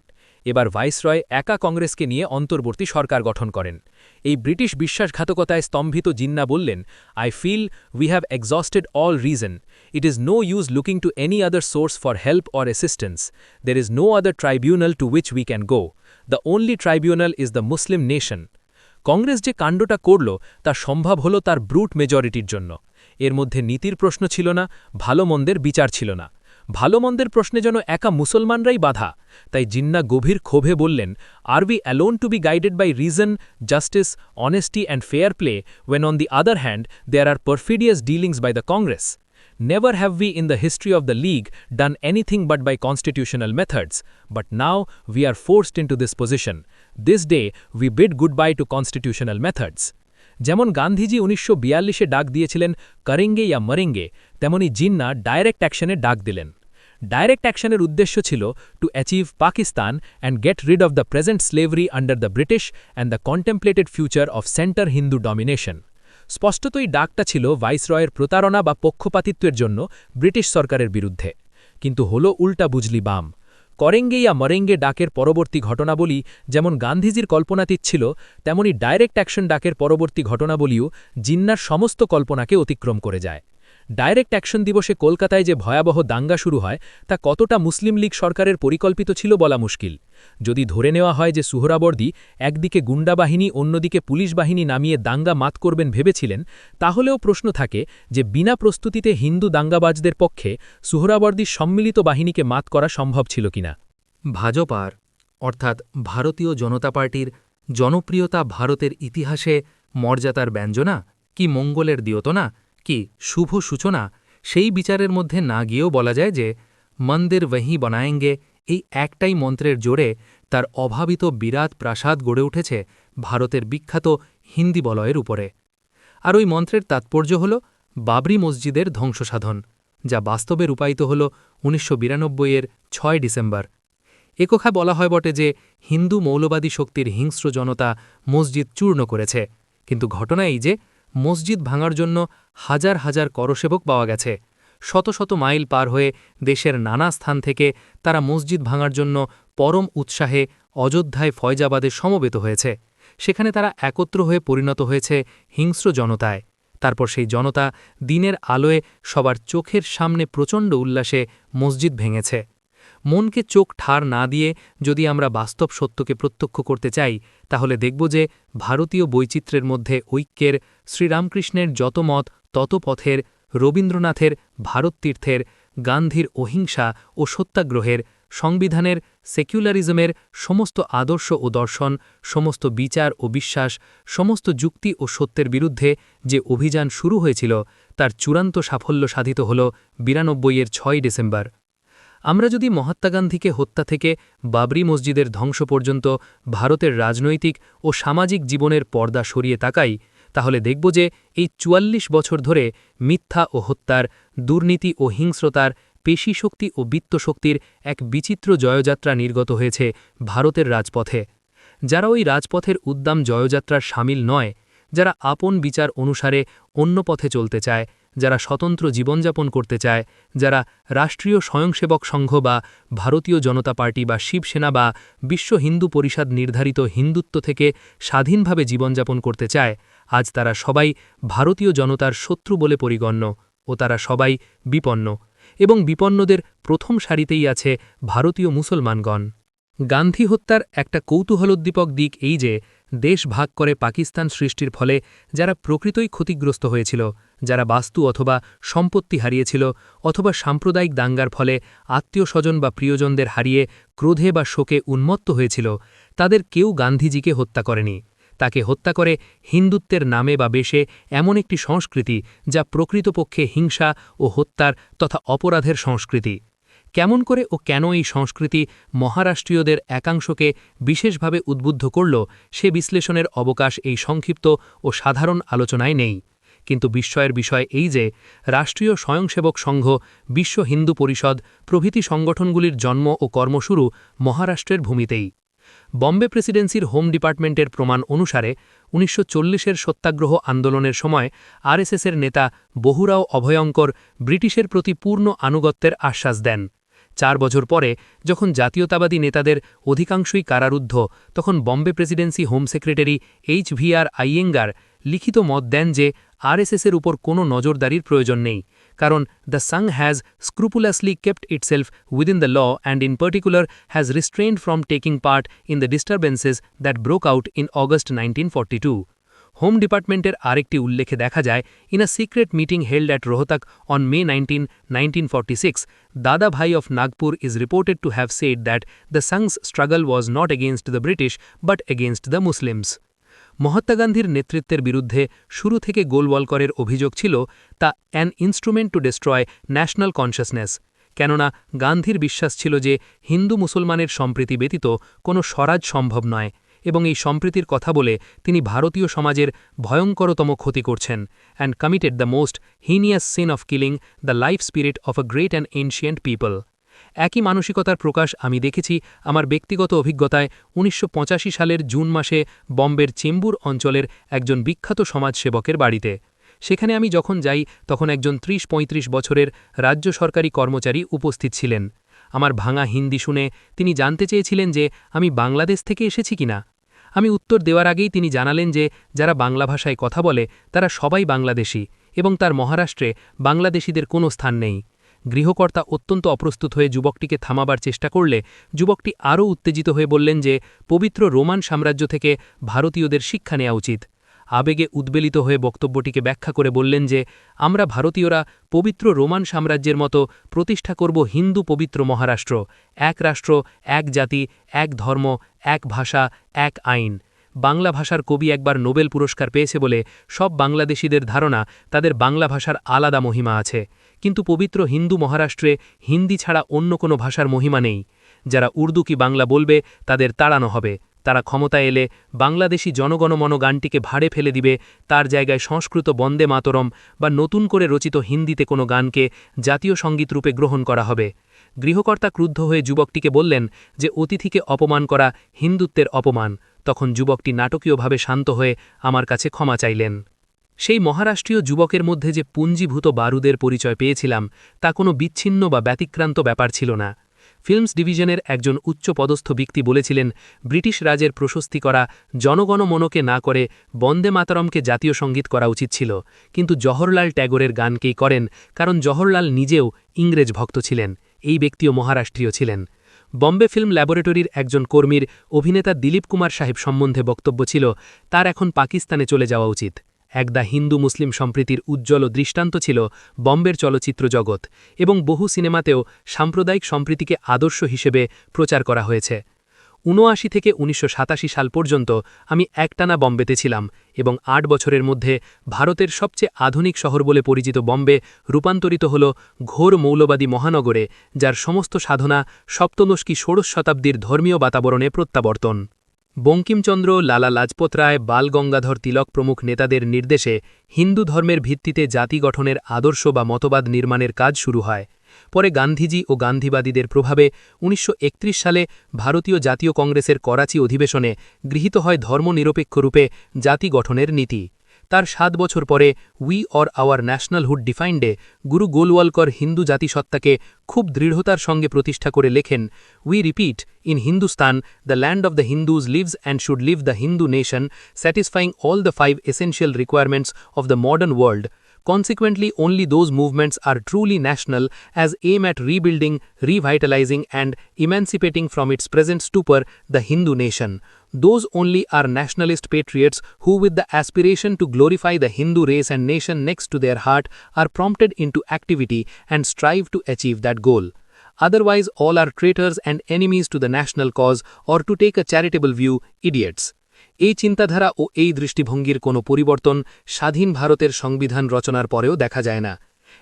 এবার ভাইসরয় একা কংগ্রেসকে নিয়ে অন্তর্বর্তী সরকার গঠন করেন। এই ব্রিটিশ বিশ্বাসঘাতকতায় স্তম্ভিত জিন্না বললেন, I feel we have exhausted all reason. It is no use looking to any other source for help or assistance. There is no other tribunal to which we can go. The only tribunal is the Muslim nation. Congress যে কাণ্ডটা করল তা সম্ভব হল তার brute মেজরিটির জন্য। এর মধ্যে নীতির প্রশ্ন ছিল না, ভালো মন্দের বিচার ছিল না। ভালো মন্দের প্রশ্নে যেন একা মুসলমানরাই বাধা। তাই জিন্না গভীর ক্ষোভে বললেন, are we alone to be guided by reason, justice, honesty and fair play when on the other hand there are perfidious dealings by the Congress? Never have we in the history of the League done anything but by constitutional methods, but now we are forced into this position. This day we bid goodbye to constitutional methods. যেমন গান্ধীজি ১৯৪২-এ ডাক দিয়েছিলেন করেঙ্গে ইয়া মরেঙ্গে, তেমনি Jinnah direct অ্যাকশনে ডাক দিলেন। Direct অ্যাকশনের উদ্দেশ্য ছিল to achieve Pakistan and get rid of the present slavery under the British and the contemplated future of centre Hindu domination. স্পষ্টতই ডাকটা ছিল ভাইসরয়ের প্রতারণা বা পক্ষপাতিত্বের জন্য ব্রিটিশ সরকারের বিরুদ্ধে, কিন্তু হল উল্টা বুঝলি বাম। করেঙ্গে ইয়া মরেঙ্গে ডাকের পরবর্তী ঘটনাবলী যেমন গান্ধীজির কল্পনাতীত ছিল, তেমনি ডাইরেক্ট অ্যাকশন ডাকের পরবর্তী ঘটনাবলীও জিন্নার সমস্ত কল্পনাকে অতিক্রম করে যায়। ডাইরেক্ট অ্যাকশন দিবসে কলকাতায় যে ভয়াবহ দাঙ্গা শুরু হয় তা কতটা মুসলিম লীগ সরকারের পরিকল্পিত ছিল বলা মুশকিল। যদি ধরে নেওয়া হয় যে সুহরাবর্দী একদিকে গুন্ডা বাহিনী অন্যদিকে পুলিশ বাহিনী নামিয়ে দাঙ্গা মাত করবেন ভেবেছিলেন, তাহলেও প্রশ্ন থাকে যে বিনা প্রস্তুতিতে হিন্দু দাঙ্গাবাজদের পক্ষে সুহরাবর্দীর সম্মিলিত বাহিনীকে মাত করা সম্ভব ছিল কিনা। ভাজপার অর্থাৎ ভারতীয় জনতা পার্টির জনপ্রিয়তা ভারতের ইতিহাসে মর্যাদার ব্যঞ্জনা কি মঙ্গলের দিয়তনা কি শুভ সূচনা, সেই বিচারের মধ্যে না গিয়েও বলা যায় যে মন্দির ওহি বানায়েঙ্গে এই একটাই মন্ত্রের জোরে তার অভাবিত বিরাট প্রাসাদ গড়ে উঠেছে ভারতের বিখ্যাত হিন্দি বলয়ের উপরে। আর ওই মন্ত্রের তাৎপর্য হল বাবরি মসজিদের ধ্বংসসাধন, যা বাস্তবে রূপায়িত হল ১৯৯২-এর ৬ ডিসেম্বর। একথা বলা হয় বটে যে হিন্দু মৌলবাদী শক্তির হিংস্র জনতা মসজিদ চূর্ণ করেছে, কিন্তু ঘটনা এই যে মসজিদ ভাঙার জন্য হাজার হাজার করসেবক পাওয়া গেছে। শত শত মাইল পার হয়ে দেশের নানা স্থান থেকে তারা মসজিদ ভাঙার জন্য পরম উৎসাহে অযোধ্যায় ফয়জাবাদে সমবেত হয়েছে। সেখানে তারা একত্র হয়ে পরিণত হয়েছে হিংস্র জনতায়। তারপর সেই জনতা দিনের আলোয় সবার চোখের সামনে প্রচণ্ড উল্লাসে মসজিদ ভেঙেছে। মনকে চোখ ঠার না দিয়ে যদি আমরা বাস্তব সত্যকে প্রত্যক্ষ করতে চাই, তাহলে দেখব যে ভারতীয় বৈচিত্র্যের মধ্যে ঐক্যের, শ্রীরামকৃষ্ণের যত মত তত পথের, রবীন্দ্রনাথের ভারততীর্থের, গান্ধীর অহিংসা ও সত্যাগ্রহের, সংবিধানের, সেকুলারিজমের সমস্ত আদর্শ ও দর্শন, সমস্ত বিচার ও বিশ্বাস, সমস্ত যুক্তি ও সত্যের বিরুদ্ধে যে অভিযান শুরু হয়েছিল তার চূড়ান্ত সাফল্য সাধিত হল ৯২-এর ৬ ডিসেম্বর। আমরা যদি মহাত্মা গান্ধীকে হত্যা থেকে বাবরি মসজিদের ধ্বংস পর্যন্ত ভারতের রাজনৈতিক ও সামাজিক জীবনের পর্দা সরিয়ে তাকাই, তাহলে দেখব যে এই ৪৪ বছর ধরে মিথ্যা ও হত্যার, দুর্নীতি ও হিংস্রতার, পেশিশক্তি ও বিত্তশক্তির এক বিচিত্র জয়যাত্রা নির্গত হয়েছে ভারতের রাজপথে। যারা ওই রাজপথের উদ্দাম জয়যাত্রার সামিল নয়, যারা আপন বিচার অনুসারে অন্য পথে চলতে চায়, যারা স্বতন্ত্র জীবনযাপন করতে চায়, যারা রাষ্ট্রীয় স্বয়ংসেবক সংঘ বা ভারতীয় জনতা পার্টি বা শিবসেনা বা বিশ্ব হিন্দু পরিষদ নির্ধারিত হিন্দুত্ব থেকে স্বাধীনভাবে জীবনযাপন করতে চায়, আজ তারা সবাই ভারতীয় জনতার শত্রু বলে পরিগণ্য ও তারা সবাই বিপন্ন, এবং বিপন্নদের প্রথম সারিতেই আছে ভারতীয় মুসলমানগণ। গান্ধী হত্যার একটা কৌতূহলোদ্দীপক দিক এই যে দেশ ভাগ করে পাকিস্তান সৃষ্টির ফলে যারা প্রকৃতই ক্ষতিগ্রস্ত হয়েছিল, যারা বাস্তু অথবা সম্পত্তি হারিয়েছিল, অথবা সাম্প্রদায়িক দাঙ্গার ফলে আত্মীয় স্বজন বা প্রিয়জনদের হারিয়ে ক্রোধে বা শোকে উন্মত্ত হয়েছিল, তাদের কেউ গান্ধীজিকে হত্যা করেনি। তাকে হত্যা করে হিন্দুত্বের নামে বা বেশে এমন একটি সংস্কৃতি যা প্রকৃতপক্ষে হিংসা ও হত্যার তথা অপরাধের সংস্কৃতি। কেমন করে ও কেন এই সংস্কৃতি মহারাষ্ট্রীয়দের একাংশকে বিশেষভাবে উদ্বুদ্ধ করল, সে বিশ্লেষণের অবকাশ এই সংক্ষিপ্ত ও সাধারণ আলোচনায় নেই। কিন্তু বিস্ময়ের বিষয় এই যে রাষ্ট্রীয় স্বয়ংসেবক সংঘ, বিশ্ব হিন্দু পরিষদ প্রভৃতি সংগঠনগুলির জন্ম ও কর্মশুরু মহারাষ্ট্রের ভূমিতেই। বম্বে প্রেসিডেন্সির হোম ডিপার্টমেন্টের প্রমাণ অনুসারে ১৯৪০-এর সত্যাগ্রহ আন্দোলনের সময় আরএসএসের নেতা বহুরাও অভয়ঙ্কর ব্রিটিশের প্রতি পূর্ণ আনুগত্যের আশ্বাস দেন। ৪ বছর পরে যখন জাতীয়তাবাদী নেতাদের অধিকাংশই কারারুদ্ধ, তখন Bombay Presidency home secretary HVR আইয়েঙ্গার লিখিত মত দেন যে আরএসএসের উপর কোনো নজরদারির প্রয়োজন নেই, কারণ the Sangh has scrupulously kept itself within the law and in particular has restrained from taking part in the disturbances that broke out in August 1942। Home ডিপার্টমেন্টের আরেকটি উল্লেখে দেখা যায়, in a secret meeting held at Rohtak on May 19, 1946, Dada Bhai of Nagpur is reported to have said that the Sang's struggle was not against the British but against the Muslims. Mahatma গান্ধীর নেতৃত্বের বিরুদ্ধে শুরু থেকে গোলওয়ালকরের অভিযোগ ছিল তা an instrument to destroy national consciousness, কেননা গান্ধীর বিশ্বাস ছিল যে হিন্দু মুসলমানের সম্প্রীতি ব্যতীত কোনো স্বরাজ সম্ভব নয়, এবং এই সম্প্রীতির কথা বলে তিনি ভারতীয় সমাজের ভয়ঙ্করতম ক্ষতি করছেন, and committed the most heinous sin of killing the life spirit of a great and ancient people. একই মানসিকতার প্রকাশ আমি দেখেছি আমার ব্যক্তিগত অভিজ্ঞতায় ১৯৮৫ সালের জুন মাসে বম্বের চেম্বুর অঞ্চলের একজন বিখ্যাত সমাজসেবকের বাড়িতে। সেখানে আমি যখন যাই তখন একজন ৩০-৩৫ বছরের রাজ্য সরকারি কর্মচারী উপস্থিত ছিলেন। আমার ভাঙা হিন্দি শুনে তিনি জানতে চেয়েছিলেন যে আমি বাংলাদেশ থেকে এসেছি কিনা। আমি উত্তর দেওয়ার আগেই তিনি জানালেন যে যারা বাংলা ভাষায় কথা বলে তারা সবাই বাংলাদেশী এবং তার মহারাষ্ট্রে বাংলাদেশিদের কোনো স্থান নেই। গৃহকর্তা অত্যন্ত অপ্রস্তুত হয়ে যুবকটিকে থামাবার চেষ্টা করলে যুবকটি আরও উত্তেজিত হয়ে বললেন যে পবিত্র রোমান সাম্রাজ্য থেকে ভারতীয়দের শিক্ষা নেওয়া উচিত। আবেগে উদ্বেলিত হয়ে বক্তব্যটিকে ব্যাখ্যা করে বললেন যে আমরা ভারতীয়রা পবিত্র রোমান সাম্রাজ্যের মতো প্রতিষ্ঠা করব হিন্দু পবিত্র মহারাষ্ট্র, এক রাষ্ট্র, এক জাতি, এক ধর্ম, এক ভাষা, এক আইন। বাংলা ভাষার কবি একবার নোবেল পুরস্কার পেয়েছে বলে সব বাংলাদেশিদের ধারণা তাদের বাংলা ভাষার আলাদা মহিমা আছে, কিন্তু পবিত্র হিন্দু মহারাষ্ট্রে হিন্দি ছাড়া অন্য কোনো ভাষার মহিমা নেই। যারা উর্দু কি বাংলা বলবে তাদের তাড়ানো হবে, তারা ক্ষমতায় এলে বাংলাদেশি জনগণমন গানটিকে ভাড়ে ফেলে দিবে, তার জায়গায় সংস্কৃত বন্দে মাতরম বা নতুন করে রচিত হিন্দিতে কোনো গানকে জাতীয় সঙ্গীত রূপে গ্রহণ করা হবে। গৃহকর্তা ক্রুদ্ধ হয়ে যুবকটিকে বললেন যে অতিথিকে অপমান করা হিন্দুত্বের অপমান। তখন যুবকটি নাটকীয়ভাবে শান্ত হয়ে আমার কাছে ক্ষমা চাইলেন। সেই মহারাষ্ট্রীয় যুবকের মধ্যে যে পুঞ্জীভূত বারুদের পরিচয় পেয়েছিলাম তা কোনো বিচ্ছিন্ন বা ব্যতিক্রান্ত ব্যাপার ছিল না। ফিল্মস ডিভিশনের একজন উচ্চপদস্থ ব্যক্তি বলেছিলেন, ব্রিটিশ রাজের প্রশস্তি করা জনগণমনকে না করে বন্দে মাতরমকে জাতীয় সঙ্গীত করা উচিত ছিল, কিন্তু জওহরলাল ট্যাগোরের গানকেই করেন, কারণ জওহরলাল নিজেও ইংরেজ ভক্ত ছিলেন। এই ব্যক্তিও মহারাষ্ট্রীয় ছিলেন। বম্বে ফিল্ম ল্যাবরেটরির একজন কর্মীর অভিনেতা দিলীপ কুমার সাহেব সম্বন্ধে বক্তব্য ছিল, তার এখন পাকিস্তানে চলে যাওয়া উচিত। একদা হিন্দু মুসলিম সম্প্রীতির উজ্জ্বল দৃষ্টান্ত ছিল বম্বের চলচ্চিত্র জগৎ, এবং বহু সিনেমাতেও সাম্প্রদায়িক সম্প্রীতিকে আদর্শ হিসেবে প্রচার করা হয়েছে। ৭৯ থেকে ১৯৮৭ সাল পর্যন্ত আমি একটানা বম্বেতে ছিলাম, এবং ৮ বছরের মধ্যে ভারতের সবচেয়ে আধুনিক শহর বলে পরিচিত বম্বে রূপান্তরিত হল ঘোর মৌলবাদী মহানগরে, যার সমস্ত সাধনা সপ্তদশী ষোড়শ শতাব্দীর ধর্মীয় বাতাবরণে প্রত্যাবর্তন। বঙ্কিমচন্দ্র, লালা লাজপত রায়, বাল গঙ্গাধর তিলক প্রমুখ নেতাদের নির্দেশে হিন্দু ধর্মের ভিত্তিতে জাতি গঠনের আদর্শ বা মতবাদ নির্মাণের কাজ শুরু হয়। পরে গান্ধীজি ও গান্ধীবাদীদের প্রভাবে ১৯৩১ সালে ভারতীয় জাতীয় কংগ্রেসের করাচি অধিবেশনে গৃহীত হয় ধর্মনিরপেক্ষ রূপে জাতি গঠনের নীতি। তার ৭ বছর পরে উই অর আওয়ার ন্যাশনালহুড ডিফাইন্ডে গুরু গোলওয়ালকর হিন্দু জাতিসত্তাকে খুব দৃঢ়তার সঙ্গে প্রতিষ্ঠা করে লেখেন, we repeat, in Hindustan the land of the Hindus lives and should live the Hindu nation, satisfying all the 5 essential requirements of the modern world. Consequently, only those movements are truly national as aim at rebuilding, revitalizing and emancipating from its present stupor the Hindu nation. Those only are nationalist patriots who, with the aspiration to glorify the Hindu race and nation next to their heart, are prompted into activity and strive to achieve that goal. Otherwise, all are traitors and enemies to the national cause, or to take a charitable view, idiots. এই চিন্তাধারা ও এই দৃষ্টিভঙ্গির কোনো পরিবর্তন স্বাধীন ভারতের সংবিধান রচনার পরেও দেখা যায় না।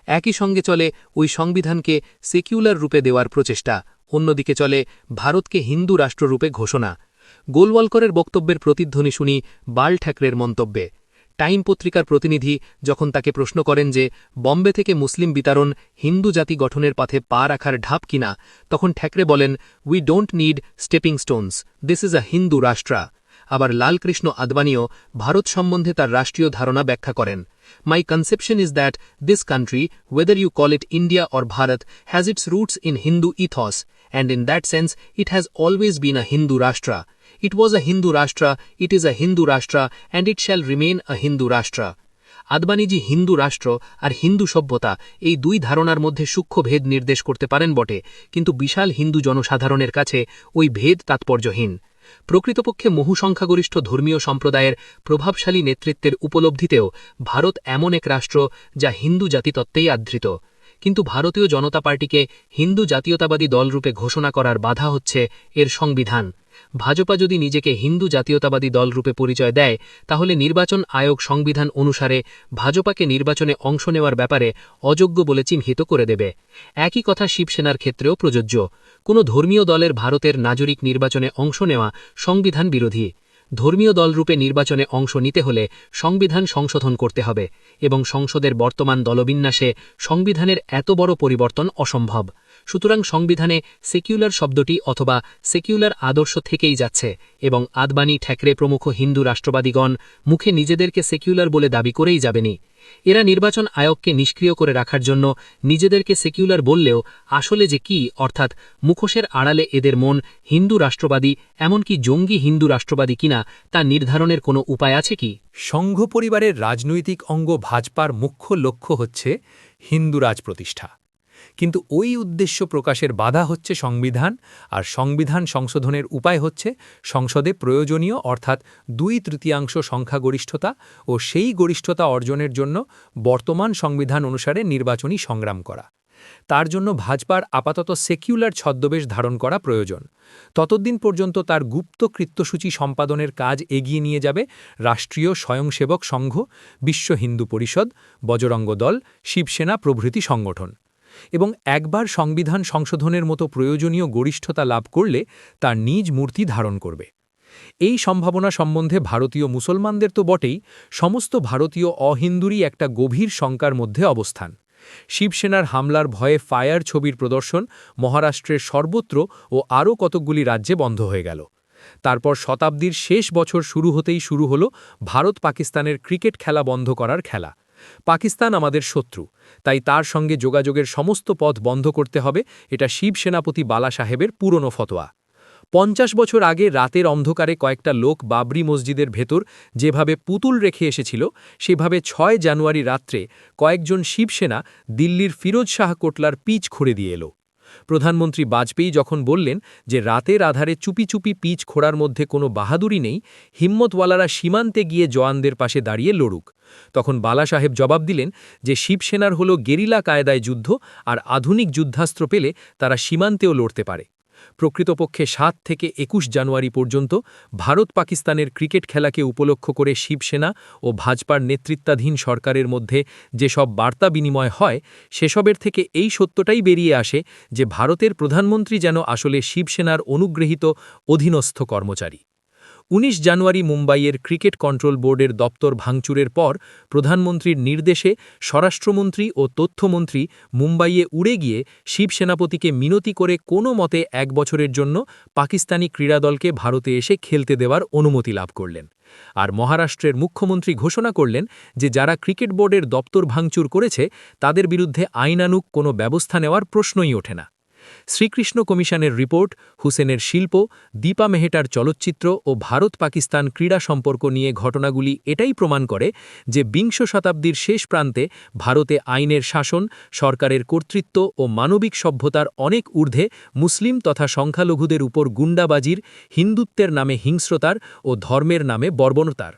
একই সঙ্গে চলে ওই সংবিধানকে সেকুলার রূপে দেওয়ার প্রচেষ্টা, অন্যদিকে চলে ভারতকে হিন্দু রাষ্ট্ররূপে ঘোষণা। গোলওয়ালকরের বক্তব্যের প্রতিধ্বনি শুনি বাল ঠাকরের মন্তব্যে। টাইম পত্রিকার প্রতিনিধি যখন তাকে প্রশ্ন করেন যে বম্বে থেকে মুসলিম বিতারণ হিন্দু জাতি গঠনের পথে পা রাখার ঢাপ কিনা, তখন ঠাকরে বলেন, we don't need stepping stones, this is a Hindu Rashtra. আবার লালকৃষ্ণ আদবানিও ভারত সম্বন্ধে তার রাষ্ট্রীয় ধারণা ব্যাখ্যা করেন, my conception is that this country, whether you call it India or Bharat, has its roots in Hindu ethos, and in that sense it has always been a Hindu Rashtra. It was a Hindu Rashtra, it is a Hindu Rashtra, and it shall remain a Hindu Rashtra. আদবানিজি হিন্দু রাষ্ট্র আর হিন্দু সভ্যতা এই দুই ধারণার মধ্যে সূক্ষ্ম ভেদ নির্দেশ করতে পারেন বটে, কিন্তু বিশাল হিন্দু জনসাধারণের কাছে ওই ভেদ তাৎপর্যহীন। প্রকৃতপক্ষে বহু সংখ্যাগরিষ্ঠ ধর্মীয় সম্প্রদায়ের প্রভাবশালী নেতৃত্বের উপলব্ধিতেও ভারত এমন এক রাষ্ট্র যা হিন্দু জাতিতত্ত্বেই আদৃত। কিন্তু ভারতীয় জনতা পার্টিকে হিন্দু জাতীয়তাবাদী দলরূপে ঘোষণা করার বাধা হচ্ছে এর সংবিধান। ভাজপা যদি নিজেকে হিন্দু জাতীয়তাবাদী দলরূপে পরিচয় দেয়, তাহলে নির্বাচন আয়োগ সংবিধান অনুসারে ভাজপাকে নির্বাচনে অংশ নেওয়ার ব্যাপারে অযোগ্য বলে চিহ্নিত করে দেবে। একই কথা শিবসেনার ক্ষেত্রেও প্রযোজ্য। কোনো ধর্মীয় দলের ভারতের নাগরিক নির্বাচনে অংশ নেওয়া সংবিধান বিরোধী। ধর্মীয় দলরূপে নির্বাচনে অংশ নিতে হলে সংবিধান সংশোধন করতে হবে, এবং সংসদের বর্তমান দলবিন্যাসে সংবিধানের এত বড় পরিবর্তন অসম্ভব। সুতরাং সংবিধানে সেকুলার শব্দটি অথবা সেকুলার আদর্শ থেকেই যাচ্ছে, এবং আদবানি, ঠাকরে প্রমুখ হিন্দু রাষ্ট্রবাদীগণ মুখে নিজেদেরকে সেকুলার বলে দাবি করেই যাবেনি। এরা নির্বাচন আয়োগকে নিষ্ক্রিয় করে রাখার জন্য নিজেদেরকে সেকুলার বললেও আসলে যে কি, অর্থাৎ মুখোশের আড়ালে এদের মন হিন্দু রাষ্ট্রবাদী, এমনকি জঙ্গি হিন্দু রাষ্ট্রবাদী কিনা তা নির্ধারণের কোনো উপায় আছে কি? সংঘ পরিবারের রাজনৈতিক অঙ্গ ভাজপার মুখ্য লক্ষ্য হচ্ছে হিন্দু রাজ প্রতিষ্ঠা, কিন্তু ওই উদ্দেশ্য প্রকাশের বাধা হচ্ছে সংবিধান, আর সংবিধান সংশোধনের উপায় হচ্ছে সংসদে প্রয়োজনীয় অর্থাৎ 2/3 সংখ্যাগরিষ্ঠতা ও সেই গরিষ্ঠতা অর্জনের জন্য বর্তমান সংবিধান অনুসারে নির্বাচনী সংগ্রাম করা। তার জন্য ভাজপার আপাতত সেকুলার ছদ্মবেশ ধারণ করা প্রয়োজন। ততদিন পর্যন্ত তার গুপ্ত কৃত্যসূচি সম্পাদনের কাজ এগিয়ে নিয়ে যাবে রাষ্ট্রীয় স্বয়ংসেবক সংঘ, বিশ্ব হিন্দু পরিষদ, বজরঙ্গ দল, শিবসেনা প্রভৃতি সংগঠন। এবং একবার সংবিধান সংশোধনের মতো প্রয়োজনীয় গরিষ্ঠতা লাভ করলে তার নিজ মূর্তি ধারণ করবে। এই সম্ভাবনা সম্বন্ধে ভারতীয় মুসলমানদের তো বটেই, সমস্ত ভারতীয় অহিন্দুরই একটা গভীর শঙ্কার মধ্যে অবস্থান। শিবসেনার হামলার ভয়ে ফায়ার ছবির প্রদর্শন মহারাষ্ট্রের সর্বত্র ও আরও কতকগুলি রাজ্যে বন্ধ হয়ে গেল। তারপর শতাব্দীর শেষ বছর শুরু হতেই শুরু হল ভারত পাকিস্তানের ক্রিকেট খেলা বন্ধ করার খেলা। পাকিস্তান আমাদের শত্রু, তাই তার সঙ্গে যোগাযোগের সমস্ত পথ বন্ধ করতে হবে, এটা শিব সেনাপতি বালা সাহেবের পুরনো ফতোয়া। ৫০ বছর আগে রাতের অন্ধকারে কয়েকটা লোক বাবরি মসজিদের ভেতর যেভাবে পুতুল রেখে এসেছিল, সেভাবে ৬ জানুয়ারি রাত্রে কয়েকজন শিবসেনা দিল্লির ফিরোজ শাহ কোটলার পিচ খুঁড়ে দিয়ে এলো। প্রধানমন্ত্রী বাজপেয়ী যখন বললেন যে রাতের আধারে চুপি চুপি পিচ খোঁড়ার মধ্যে কোনো বাহাদুরি নেই, হিম্মতওয়ালারা সীমান্তে গিয়ে জওয়ানদের পাশে দাঁড়িয়ে লড়ুক, তখন বালা সাহেব জবাব দিলেন যে শিবসেনার হল গেরিলা কায়দায় যুদ্ধ, আর আধুনিক যুদ্ধাস্ত্র পেলে তারা সীমান্তেও লড়তে পারে। প্রকৃতপক্ষে ৭ থেকে ২১ জানুয়ারি পর্যন্ত ভারত পাকিস্তানের ক্রিকেট খেলাকে উপলক্ষ করে শিবসেনা ও ভাজপার নেতৃত্বাধীন সরকারের মধ্যে যেসব বার্তা বিনিময় হয়, সেসবের থেকে এই সত্যটাই বেরিয়ে আসে যে ভারতের প্রধানমন্ত্রী যেন আসলে শিবসেনার অনুগৃহীত অধীনস্থ কর্মচারী। ১৯ জানুয়ারি মুম্বাইয়ের ক্রিকেট কন্ট্রোল বোর্ডের দপ্তর ভাঙচুরের পর প্রধানমন্ত্রীর নির্দেশে স্বরাষ্ট্রমন্ত্রী ও তথ্যমন্ত্রী মুম্বাইয়ে উড়ে গিয়ে শিব সেনাপতিকে মিনতি করে কোনো মতে ১ বছরের জন্য পাকিস্তানি ক্রীড়াদলকে ভারতে এসে খেলতে দেওয়ার অনুমতি লাভ করলেন। আর মহারাষ্ট্রের মুখ্যমন্ত্রী ঘোষণা করলেন যে যারা ক্রিকেট বোর্ডের দপ্তর ভাঙচুর করেছে তাদের বিরুদ্ধে আইনানুগ কোনো ব্যবস্থা নেওয়ার প্রশ্নই ওঠে না। শ্রীকৃষ্ণ কমিশনের রিপোর্ট, হুসেনের শিল্প, দীপা মেহতার চলচ্চিত্র ও ভারত পাকিস্তান ক্রীড়া সম্পর্ক নিয়ে ঘটনাগুলি এটাই প্রমাণ করে যে বিংশ শতাব্দীর শেষ প্রান্তে ভারতে আইনের শাসন, সরকারের কর্তৃত্ব ও মানবিক সভ্যতার অনেক ঊর্ধ্বে মুসলিম তথা সংখ্যালঘুদের উপর গুন্ডাবাজির, হিন্দুত্বের নামে হিংস্রতার ও ধর্মের নামে বর্বরতার